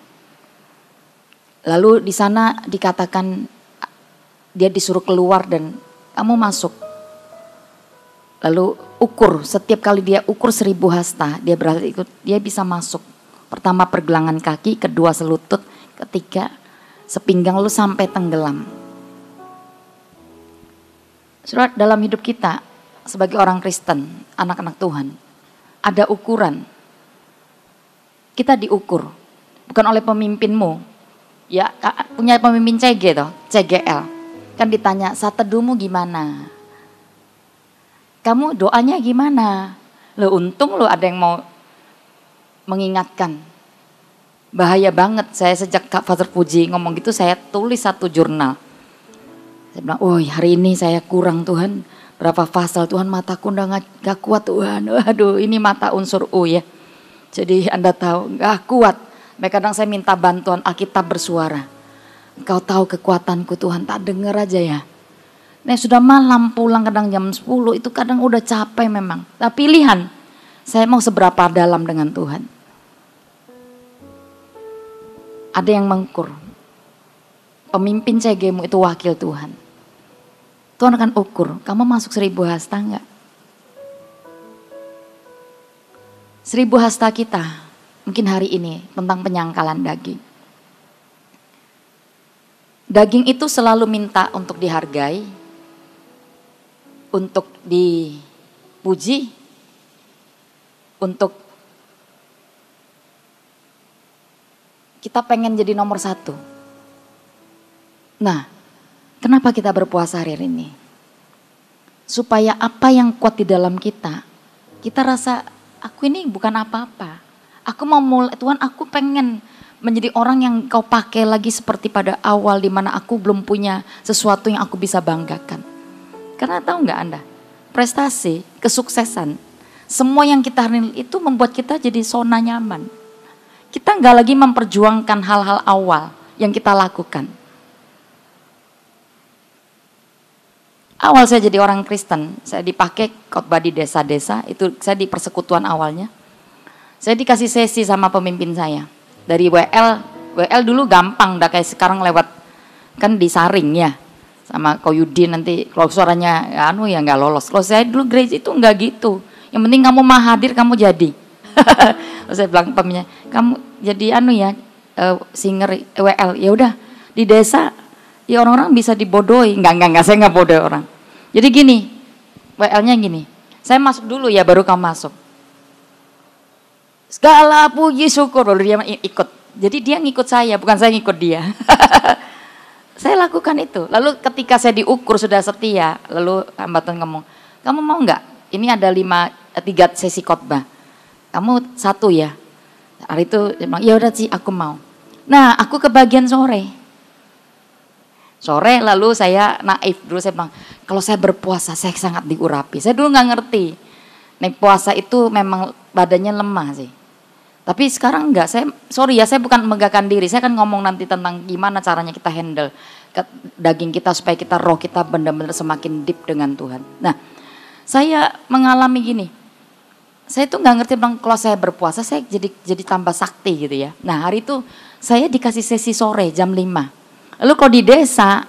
Lalu di sana dikatakan dia disuruh keluar dan kamu masuk. Lalu ukur, setiap kali dia ukur 1000 hasta, dia berarti ikut, dia bisa masuk. Pertama pergelangan kaki, kedua selutut, ketiga sepinggang lu sampai tenggelam. Saudara, dalam hidup kita sebagai orang Kristen, anak-anak Tuhan, ada ukuran. Kita diukur, bukan oleh pemimpinmu. Ya, punya pemimpin CG toh, CGL. Kan ditanya, saat teduhmu gimana? Kamu doanya gimana? Loh, untung lo ada yang mau mengingatkan. Bahaya banget, saya sejak Kak Father Puji ngomong gitu, saya tulis satu jurnal. Saya bilang, oh hari ini saya kurang Tuhan, berapa pasal Tuhan, mataku udah gak kuat Tuhan. Waduh, ini mata unsur U ya. Jadi Anda tahu, gak kuat. Kadang saya minta bantuan, Alkitab bersuara. Engkau tahu kekuatanku Tuhan, tak denger aja ya. Nah sudah malam pulang kadang jam 10, itu kadang udah capek memang. Tapi pilihan, saya mau seberapa dalam dengan Tuhan. Ada yang mengukur. Pemimpin CG-mu itu wakil Tuhan. Tuhan akan ukur, kamu masuk 1000 hasta enggak? 1000 hasta kita, mungkin hari ini tentang penyangkalan daging. Daging itu selalu minta untuk dihargai, untuk dipuji, untuk kita pengen jadi nomor 1. Nah, kenapa kita berpuasa hari ini? Supaya apa yang kuat di dalam kita rasa aku ini bukan apa-apa. Aku mau mulai, Tuhan aku pengen menjadi orang yang kau pakai lagi seperti pada awal di mana aku belum punya sesuatu yang aku bisa banggakan. Karena tahu nggak Anda, prestasi, kesuksesan, semua yang kita hari ini itu membuat kita jadi zona nyaman. Kita nggak lagi memperjuangkan hal-hal awal yang kita lakukan. Awal saya jadi orang Kristen, saya dipakai khotbah di desa-desa, itu saya di persekutuan awalnya. Saya dikasih sesi sama pemimpin saya. Dari WL dulu gampang, udah kayak sekarang lewat, kan disaring ya. Sama Koyudin nanti, kalau suaranya ya nggak lolos. Kalau saya dulu gereja itu nggak gitu. Yang penting kamu mah hadir, kamu jadi. Terus saya bilang pemimpinnya, kamu jadi singer WL, ya udah di desa ya orang-orang bisa dibodohi. Enggak, saya nggak bodoh orang. Jadi gini, WL-nya gini, saya masuk dulu ya baru kamu masuk. Segala puji syukur, lalu dia ikut. Jadi dia ngikut saya, bukan saya ngikut dia. Saya lakukan itu. Lalu ketika saya diukur sudah setia, lalu hamba Tuhan ngomong, kamu mau nggak? Ini ada 3 sesi khotbah. Kamu 1 ya. Hari itu dia bilang, ya udah sih aku mau. Nah aku kebagian sore. Sore lalu saya naif dulu, saya bilang, kalau saya berpuasa saya sangat diurapi. Saya dulu nggak ngerti. Naik puasa itu memang badannya lemah sih. Tapi sekarang enggak, saya bukan megahkan diri, saya akan ngomong nanti tentang gimana caranya kita handle daging kita supaya kita roh kita benar-benar semakin deep dengan Tuhan. Nah, saya mengalami gini, saya tuh nggak ngerti bang, kalau saya berpuasa saya jadi tambah sakti gitu ya. Nah hari itu saya dikasih sesi sore jam 5. Lalu kalau di desa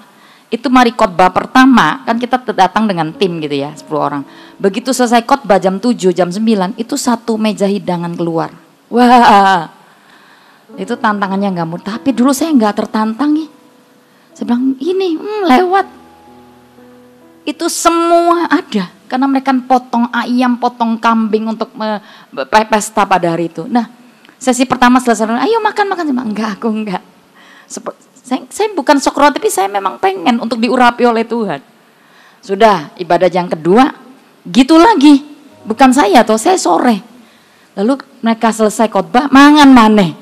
itu mari khotbah pertama kan kita datang dengan tim gitu ya 10 orang. Begitu selesai khotbah jam 7, jam 9 itu 1 meja hidangan keluar. Wah, itu tantangannya nggak mudah. Tapi dulu saya nggak tertantang ya. Saya bilang ini lewat. Itu semua ada. Karena mereka potong ayam, potong kambing untuk pesta pada hari itu. Nah, sesi pertama selesai. Ayo makan. Enggak, aku enggak. Saya bukan sokro, tapi saya memang pengen untuk diurapi oleh Tuhan. Sudah, ibadah yang kedua, gitu lagi. Bukan saya toh, saya sore. Lalu mereka selesai khotbah, mangan maneh.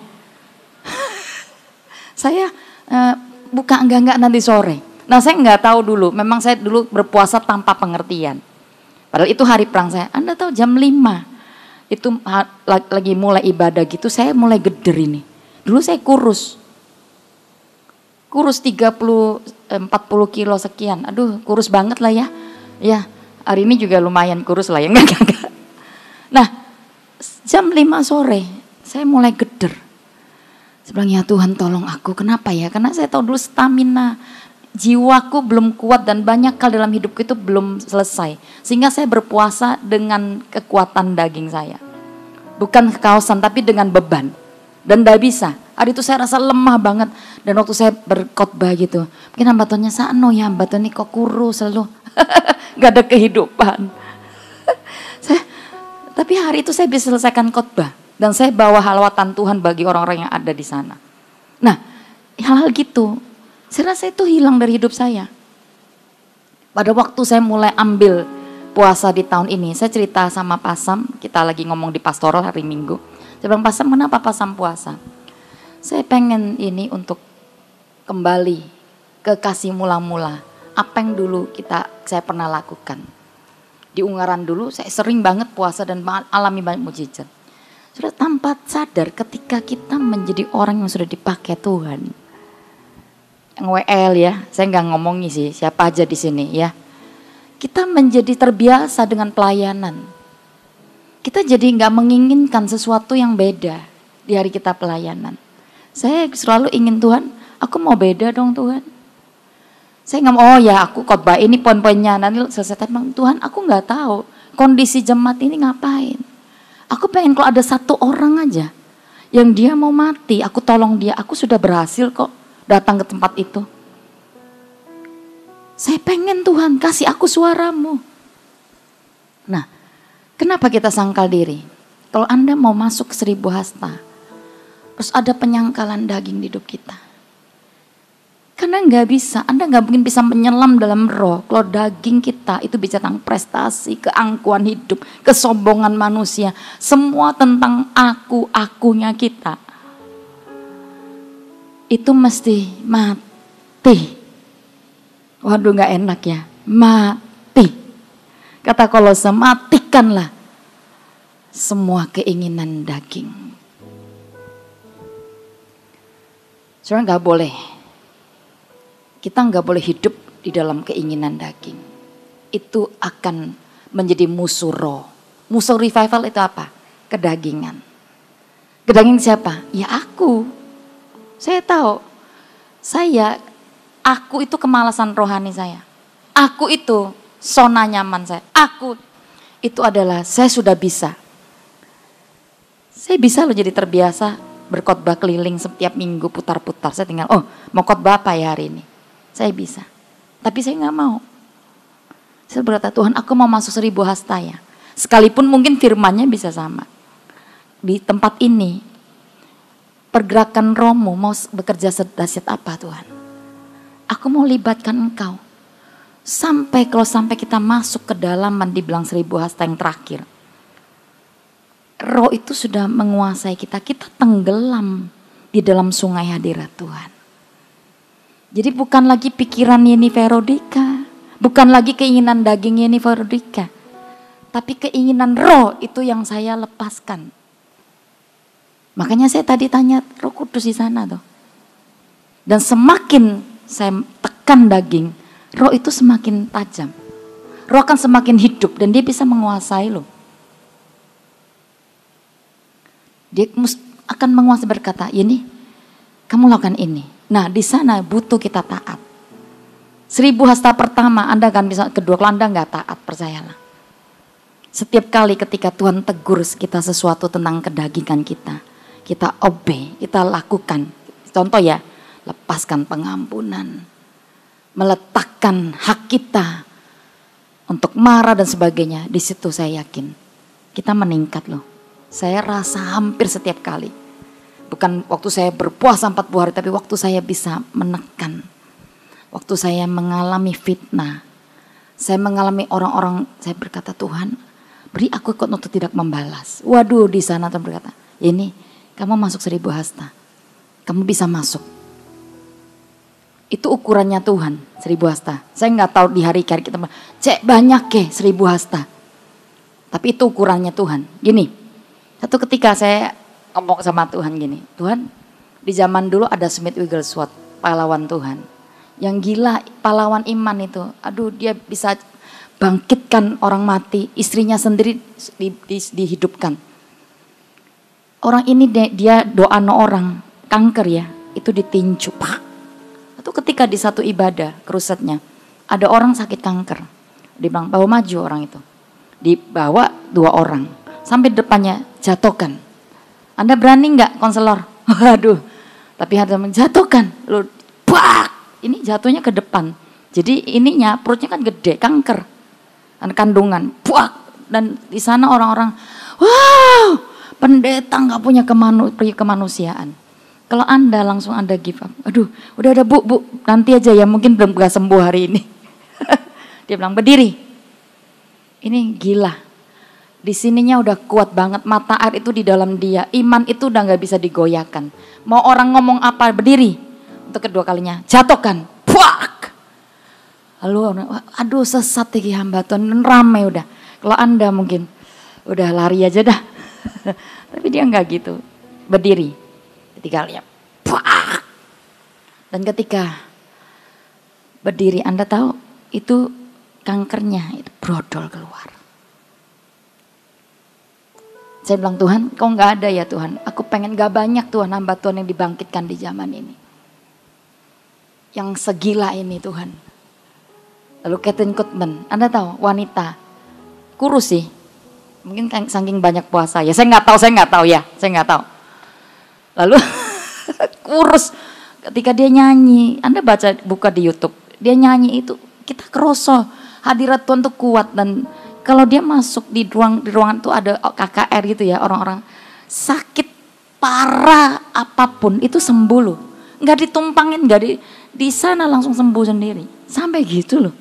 Saya buka enggak nanti sore. Nah saya nggak tahu dulu, memang saya dulu berpuasa tanpa pengertian. Padahal itu hari perang saya. Anda tahu jam 5 itu lagi mulai ibadah gitu, saya mulai geder ini. Dulu saya kurus 30-40 kilo sekian. Aduh kurus banget lah ya. Ya hari ini juga lumayan kurus lah ya. Enggak. Nah jam 5 sore saya mulai geder. Saya bilang ya Tuhan tolong aku, kenapa ya? Karena saya tahu dulu stamina jiwaku belum kuat dan banyak hal dalam hidupku itu belum selesai. Sehingga saya berpuasa dengan kekuatan daging saya. Bukan kekaosan tapi dengan beban. Dan tidak bisa. Hari itu saya rasa lemah banget. Dan waktu saya berkhotbah gitu. Mungkin hamba Tuhannya sano ya hamba Tuhan ini kok kurus selalu. Gak ada kehidupan. Tapi hari itu saya bisa selesaikan khotbah. Dan saya bawa halawatan Tuhan bagi orang-orang yang ada di sana. Nah hal-hal gitu. Saya rasa itu hilang dari hidup saya. Pada waktu saya mulai ambil puasa di tahun ini, saya cerita sama Pasam, kita lagi ngomong di pastoral hari Minggu. Saya bilang, Pasam kenapa Pasam puasa? Saya pengen ini untuk kembali ke kasih mula-mula. Apa yang dulu saya pernah lakukan. Di Ungaran dulu saya sering banget puasa dan alami banyak mujizat. Sudah tanpa sadar ketika kita menjadi orang yang sudah dipakai Tuhan. Yang WL ya, saya nggak ngomongi sih siapa aja di sini ya. Kita menjadi terbiasa dengan pelayanan. Kita jadi nggak menginginkan sesuatu yang beda di hari kita pelayanan. Saya selalu ingin Tuhan, aku mau beda dong Tuhan. Saya nggak mau, oh ya aku khotbah ini poin-poinnya nanti selesai. Tuhan aku nggak tahu kondisi jemaat ini ngapain. Aku pengen kalau ada 1 orang aja yang dia mau mati, aku tolong dia. Aku sudah berhasil kok datang ke tempat itu. Saya pengen Tuhan kasih aku suaramu. Nah, kenapa kita sangkal diri? Kalau Anda mau masuk ke 1000 hasta, terus ada penyangkalan daging di hidup kita. Karena nggak bisa, Anda nggak mungkin bisa menyelam dalam roh. Kalau daging kita itu bicara tentang prestasi, keangkuhan hidup, kesombongan manusia. Semua tentang akunya kita. Itu mesti mati. Waduh gak enak ya, mati. Kata Kolose, matikanlah semua keinginan daging. Saudara gak boleh, kita gak boleh hidup di dalam keinginan daging. Itu akan menjadi musuh roh. Musuh revival itu apa? Kedagingan. Kedaging siapa? Ya aku. Saya tahu, aku itu kemalasan rohani saya. Aku itu zona nyaman saya. Aku itu adalah saya sudah bisa. Saya bisa loh jadi terbiasa berkhotbah keliling setiap minggu putar-putar. Saya tinggal, mau khotbah apa ya hari ini? Saya bisa. Tapi saya nggak mau. Saya berkata, Tuhan aku mau masuk 1000 hasta ya. Sekalipun mungkin firman-Nya bisa sama. Di tempat ini, pergerakan rohmu mau bekerja sedahsyat apa Tuhan? Aku aku mau libatkan engkau. Kalau sampai kita masuk ke dalaman dibilang 1000 hasta yang terakhir. Roh itu sudah menguasai kita. Kita tenggelam di dalam sungai hadirat Tuhan. Jadi bukan lagi pikiran Yeni Verodika. Bukan lagi keinginan daging Yeni Verodika. Tapi keinginan roh itu yang saya lepaskan. Makanya saya tadi tanya Roh Kudus di sana tuh. Dan semakin saya tekan daging, roh itu semakin tajam. Roh akan semakin hidup dan dia bisa menguasai lo. Dia akan menguasai berkata, ini kamu lakukan ini. Nah di sana butuh kita taat. 1000 hasta pertama Anda kan bisa, kedua kalau Anda nggak taat, percayalah. Setiap kali ketika Tuhan tegur kita sesuatu tentang kedagingan kita obey, kita lakukan. Contoh ya, lepaskan pengampunan, meletakkan hak kita untuk marah dan sebagainya. Di situ saya yakin kita meningkat loh. Saya rasa hampir setiap kali. Bukan waktu saya berpuasa 40 hari, tapi waktu saya bisa menekan. Waktu saya mengalami fitnah. Saya mengalami orang-orang, saya berkata, Tuhan, beri aku kekuatan untuk tidak membalas. Waduh, di sana Tuhan berkata, ini kamu masuk 1000 hasta. Kamu bisa masuk. Itu ukurannya Tuhan, 1000 hasta. Saya nggak tahu di hari-hari kita, cek banyak ke 1000 hasta. Tapi itu ukurannya Tuhan. Gini, satu ketika saya ngomong sama Tuhan gini, Tuhan, di zaman dulu ada Smith Wigglesworth, pahlawan Tuhan. Yang gila, pahlawan iman itu. Aduh, dia bisa bangkitkan orang mati, istrinya sendiri dihidupkan. Orang ini dia doa orang, kanker ya, itu ditinju. Pak. Atau ketika di satu ibadah, kerusetnya, ada orang sakit kanker. Dia bilang, bawa maju orang itu. Dibawa 2 orang, sampai depannya jatuhkan. Anda berani nggak konselor? Waduh, tapi harus menjatuhkan. Lu, bak! Ini jatuhnya ke depan. Jadi ininya perutnya kan gede, kanker, kandungan, bak! Dan di sana orang-orang, wow, pendeta nggak punya kemanusiaan. Kalau Anda langsung Anda give up, aduh, udah bu, nanti aja ya, mungkin belum gak sembuh hari ini. Dia bilang berdiri. Ini gila. Di sininya udah kuat banget, mata air itu di dalam dia, iman itu udah nggak bisa digoyahkan. Mau orang ngomong apa, berdiri. Untuk kedua kalinya, jatuhkan, puak. Lalu, aduh sesat lagi hamba Tuhan, ramai udah. Kalau Anda mungkin udah lari aja dah. Tapi dia nggak gitu, berdiri. Ketika lihat, puak. Dan ketika berdiri, Anda tahu itu kankernya itu brodol keluar. Saya bilang, Tuhan, kok nggak ada ya Tuhan? Aku pengen gak banyak Tuhan hamba Tuhan yang dibangkitkan di zaman ini. Yang segila ini Tuhan. Lalu Kathryn Kuhlman, Anda tahu wanita kurus sih. Mungkin saking banyak puasa ya. Saya nggak tahu ya. Saya nggak tahu. Lalu kurus. Ketika dia nyanyi, Anda buka di YouTube. Dia nyanyi itu, kita kerosok. Hadirat Tuhan tuh kuat dan kalau dia masuk di ruangan tuh ada KKR gitu ya, orang-orang sakit parah apapun itu sembuh loh. Nggak ditumpangin, di sana langsung sembuh sendiri. Sampai gitu loh.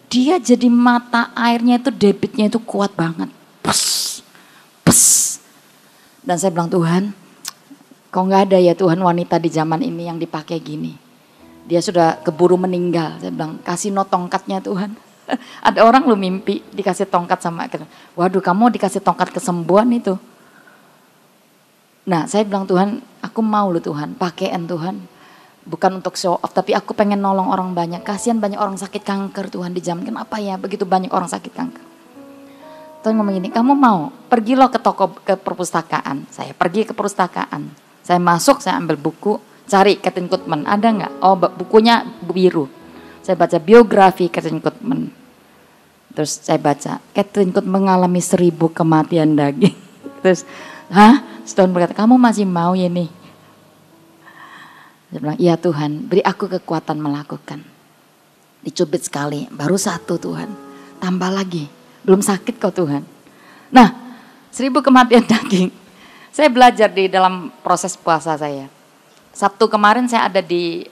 Dia jadi mata airnya itu debitnya itu kuat banget. Pes. Dan saya bilang, Tuhan, kok nggak ada ya Tuhan wanita di zaman ini yang dipakai gini. Dia sudah keburu meninggal. Saya bilang, kasih tongkatnya Tuhan. Ada orang lu mimpi dikasih tongkat sama, waduh kamu dikasih tongkat kesembuhan itu. Nah saya bilang, Tuhan aku mau lu Tuhan, pakaian Tuhan. Bukan untuk show off, tapi aku pengen nolong orang banyak. Kasihan banyak orang sakit kanker Tuhan di zaman, kenapa ya begitu banyak orang sakit kanker. Tuhan ngomong gini, kamu mau pergi lo ke toko, ke perpustakaan. Saya pergi ke perpustakaan, saya masuk, saya ambil buku, cari Kathryn Kuhlman, ada nggak? Oh bukunya biru. Saya baca biografi Kathryn Kuhlman. Terus saya baca, Kathryn Kuhlman mengalami 1000 kematian daging. Terus, Tuhan berkata, kamu masih mau ya nih? Saya bilang, iya Tuhan, beri aku kekuatan melakukan. Dicubit sekali, baru 1 Tuhan. Tambah lagi, belum sakit kok Tuhan. Nah, 1000 kematian daging. Saya belajar di dalam proses puasa saya. Sabtu kemarin saya ada di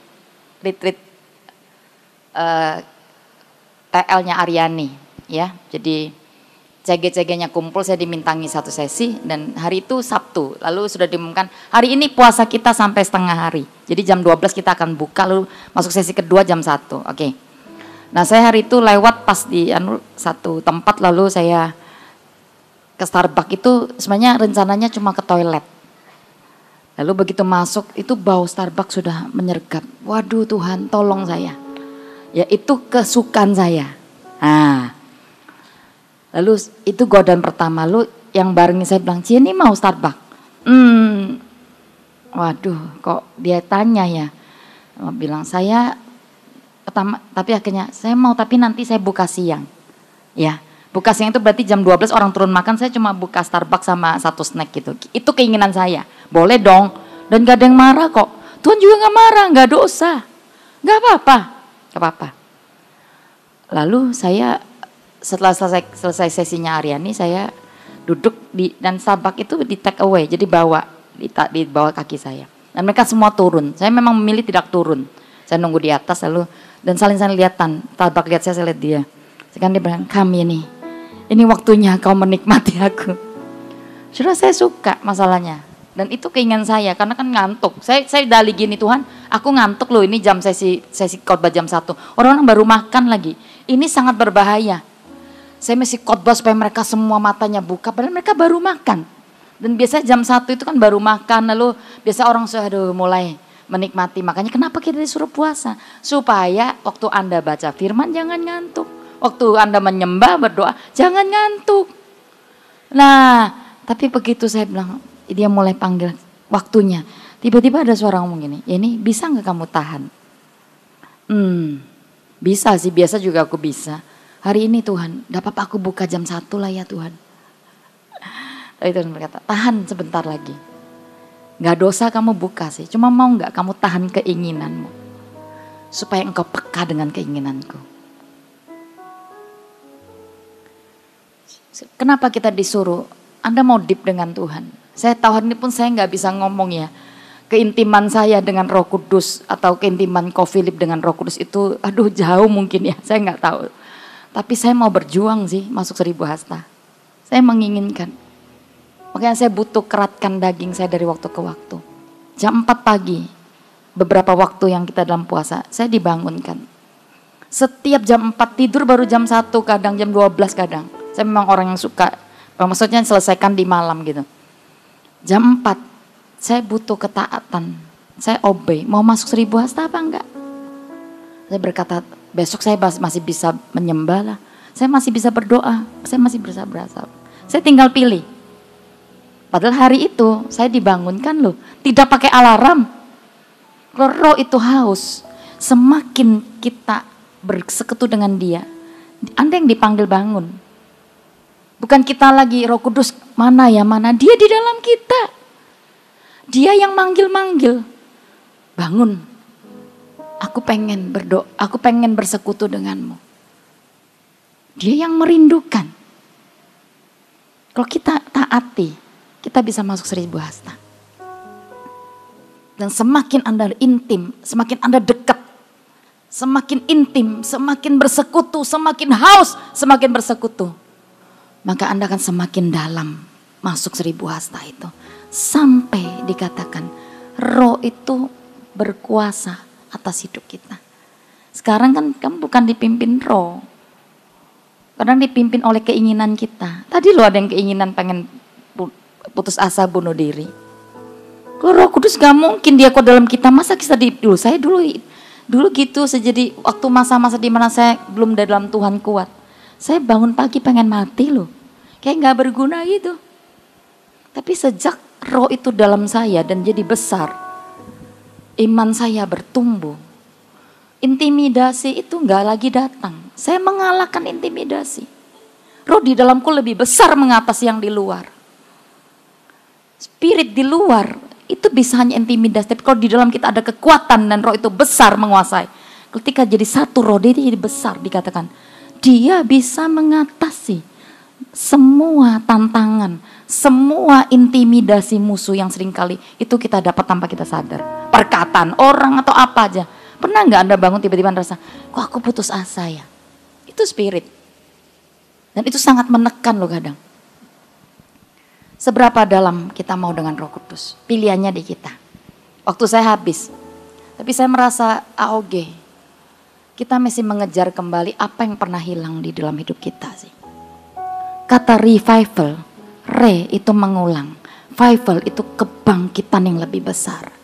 retreat TL-nya Aryani ya. Jadi CG-CG-nya kumpul, saya dimintangi satu sesi dan hari itu Sabtu. Lalu sudah diumumkan hari ini puasa kita sampai setengah hari. Jadi jam 12 kita akan buka lalu masuk sesi kedua jam 1. Oke. Nah, saya hari itu lewat pas di satu tempat lalu saya ke Starbucks itu sebenarnya rencananya cuma ke toilet. Lalu begitu masuk itu bau Starbucks sudah menyergap. Waduh Tuhan, tolong saya. Ya itu kesukaan saya. Nah, lalu itu godaan pertama. Lalu yang barengnya saya bilang, "Cieni mau Starbucks?" Waduh, kok dia tanya ya. Bilang saya pertama, tapi akhirnya saya mau, tapi nanti saya buka siang. Ya, buka siang itu berarti jam 12 orang turun makan, saya cuma buka Starbucks sama satu snack gitu. Itu keinginan saya. Boleh dong. Dan gak ada yang marah kok. Tuhan juga gak marah, gak dosa. Gak apa-apa. Gak apa-apa. Lalu saya setelah selesai sesinya Aryani, saya duduk dan Starbucks itu di take away, jadi di bawah kaki saya. Dan mereka semua turun. Saya memang memilih tidak turun. Saya nunggu di atas lalu dan saling lihatan. Starbucks lihat saya lihat dia. Sekarang dia bilang, "Kami nih, ini waktunya kau menikmati aku." Sudah, saya suka masalahnya. Dan itu keinginan saya karena kan ngantuk. Saya dali gini, Tuhan, aku ngantuk loh, ini jam sesi khotbah jam 1. Orang-orang baru makan lagi. Ini sangat berbahaya. Saya mesti khotbah supaya mereka semua matanya buka, padahal mereka baru makan. Dan biasanya jam 1 itu kan baru makan, lalu biasa orang sudah mulai menikmati. Makanya kenapa kita disuruh puasa? Supaya waktu Anda baca firman jangan ngantuk. Waktu Anda menyembah, berdoa, jangan ngantuk. Nah, tapi begitu saya bilang, dia mulai panggil waktunya. Tiba-tiba ada suara ngomong gini, "Ini bisa gak kamu tahan?" Bisa sih, biasa juga aku bisa. Hari ini Tuhan, dapat aku buka jam 1 lah ya Tuhan. Lalu Tuhan berkata, "Tahan sebentar lagi. Gak dosa kamu buka sih, cuma mau gak kamu tahan keinginanmu. Supaya engkau peka dengan keinginanku." Kenapa kita disuruh? Anda mau deep dengan Tuhan. Saya tahu hari ini pun saya gak bisa ngomong ya. Keintiman saya dengan Roh Kudus atau keintiman Ko Philip dengan Roh Kudus itu, aduh jauh mungkin ya, saya gak tahu. Tapi saya mau berjuang sih masuk 1000 hasta. Saya menginginkan. Makanya saya butuh keratkan daging saya dari waktu ke waktu. Jam 4 pagi, beberapa waktu yang kita dalam puasa, saya dibangunkan. Setiap jam 4 tidur baru jam 1, kadang jam 12 kadang. Saya memang orang yang suka, maksudnya selesaikan di malam gitu. Jam 4, saya butuh ketaatan. Saya obey, mau masuk 1000 hasta apa enggak? Saya berkata, besok saya masih bisa menyembah lah. Saya masih bisa berdoa, saya masih bisa berasal. Saya tinggal pilih. Padahal hari itu saya dibangunkan loh, tidak pakai alarm. Kalau roh itu haus, semakin kita bersekutu dengan dia, Anda yang dipanggil bangun. Bukan kita lagi, Roh Kudus mana ya mana, dia di dalam kita. Dia yang manggil-manggil. Bangun. Aku pengen berdoa, aku pengen bersekutu denganmu. Dia yang merindukan. Kalau kita taati, kita bisa masuk 1000 hasta. Dan semakin Anda intim, semakin Anda dekat, semakin intim, semakin bersekutu, semakin haus, semakin bersekutu, maka Anda akan semakin dalam masuk 1000 hasta itu. Sampai dikatakan roh itu berkuasa atas hidup kita. Sekarang kan kamu bukan dipimpin roh, kadang dipimpin oleh keinginan kita. Tadi lo ada yang keinginan pengen putus asa bunuh diri. Kalau Roh Kudus gak mungkin dia kok dalam kita. Masa kita saya dulu gitu. Jadi waktu masa-masa di mana saya belum dalam Tuhan kuat, saya bangun pagi pengen mati loh, kayak gak berguna gitu. Tapi sejak roh itu dalam saya dan jadi besar, iman saya bertumbuh, intimidasi itu gak lagi datang. Saya mengalahkan intimidasi. Roh di dalamku lebih besar mengatasi yang di luar. Spirit di luar itu bisa hanya intimidasi, tapi kalau di dalam kita ada kekuatan dan roh itu besar menguasai. Ketika jadi satu roh, dia jadi besar, dikatakan dia bisa mengatasi semua tantangan, semua intimidasi musuh yang seringkali itu kita dapat tanpa kita sadar. Perkataan orang atau apa aja, Pernah nggak Anda bangun tiba-tiba merasa, kok aku putus asa ya? Itu spirit. Dan itu sangat menekan loh kadang. Seberapa dalam kita mau dengan Roh Kudus? Pilihannya di kita. Waktu saya habis. Tapi saya merasa AOG. Kita mesti mengejar kembali apa yang pernah hilang di dalam hidup kita sih. Kata revival, itu mengulang. Revival itu kebangkitan yang lebih besar.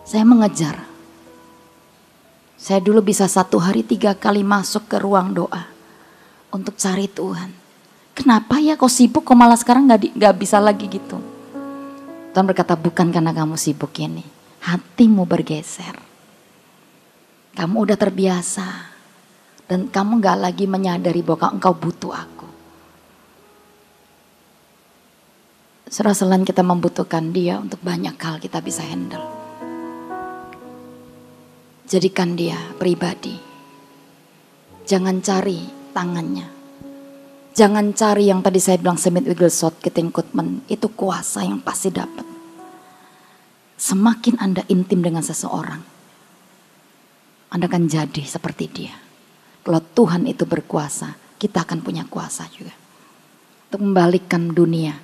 Saya mengejar. Saya dulu bisa 1 hari 3 kali masuk ke ruang doa untuk cari Tuhan. Kenapa ya kok sibuk, kok malah sekarang gak bisa lagi gitu. Tuhan berkata, bukan karena kamu sibuk ini, hatimu bergeser. Kamu udah terbiasa dan kamu gak lagi menyadari bahwa engkau butuh aku. Saudara, selain kita membutuhkan Dia untuk banyak hal kita bisa handle. Jadikan Dia pribadi. Jangan cari tangannya. Jangan cari yang tadi saya bilang Smith Wigglesworth, Ketengkutmen. Itu kuasa yang pasti dapat. Semakin Anda intim dengan seseorang, Anda akan jadi seperti dia. Kalau Tuhan itu berkuasa, kita akan punya kuasa juga. Untuk membalikkan dunia.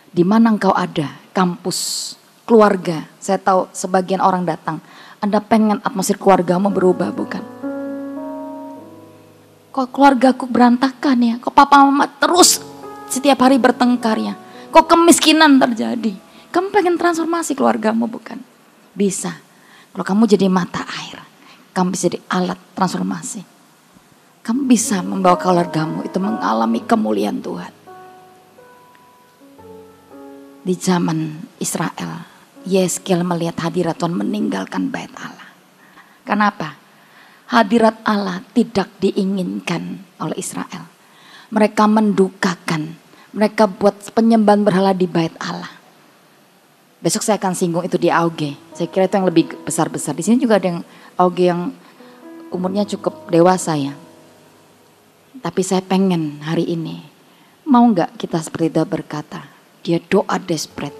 Di mana engkau ada, kampus, keluarga. Saya tahu sebagian orang datang. Anda pengen atmosfer keluargamu berubah, bukan? Kok keluargaku berantakan ya? Kok papa mama terus setiap hari bertengkar ya? Kok kemiskinan terjadi? Kamu pengen transformasi keluargamu, bukan? Bisa. Kalau kamu jadi mata air, kamu bisa jadi alat transformasi. Kamu bisa membawa keluargamu itu mengalami kemuliaan Tuhan. Di zaman Israel, Yeskel melihat hadirat Tuhan meninggalkan bait Allah. Kenapa? Hadirat Allah tidak diinginkan oleh Israel. Mereka mendukakan, mereka buat penyembahan berhala di bait Allah. Besok saya akan singgung itu di AOG. Saya kira itu yang lebih besar-besar. Di sini juga ada yang AOG yang umurnya cukup dewasa ya. Tapi saya pengen hari ini, mau gak kita seperti itu berkata, dia doa desperate,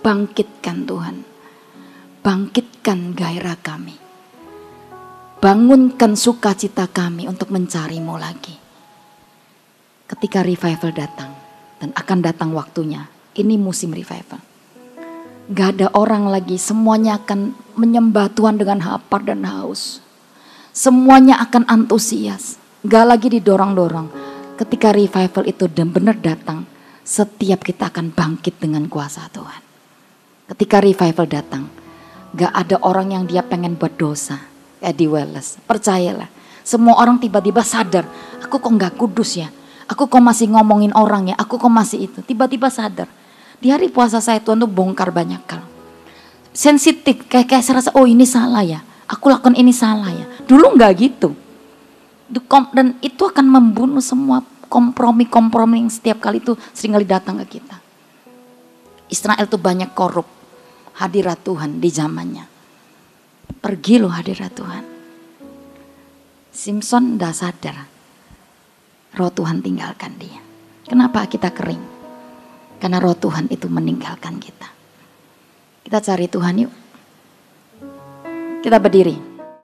bangkitkan Tuhan, bangkitkan gairah kami, bangunkan sukacita kami untuk mencarimu lagi. Ketika revival datang, dan akan datang waktunya, ini musim revival. Gak ada orang lagi, semuanya akan menyembah Tuhan dengan lapar dan haus. Semuanya akan antusias, gak lagi didorong-dorong. Ketika revival itu benar datang, setiap kita akan bangkit dengan kuasa Tuhan. Ketika revival datang, gak ada orang yang dia pengen buat dosa. Eddie Wallace, percayalah. Semua orang tiba-tiba sadar, aku kok gak kudus ya. Aku kok masih ngomongin orang ya, aku kok masih itu. Tiba-tiba sadar. Di hari puasa saya Tuhan tuh bongkar banyak hal. Sensitif, kayak saya rasa, oh ini salah ya. Aku lakukan ini salah ya. Dulu gak gitu. Dan itu akan membunuh semua kompromi-kompromi yang setiap kali itu seringkali datang ke kita. Israel tuh banyak korup hadirat Tuhan di zamannya. Pergi loh hadirat Tuhan. Simpson udah sadar. Roh Tuhan tinggalkan dia. Kenapa kita kering? Karena roh Tuhan itu meninggalkan kita. Kita cari Tuhan yuk. Kita berdiri.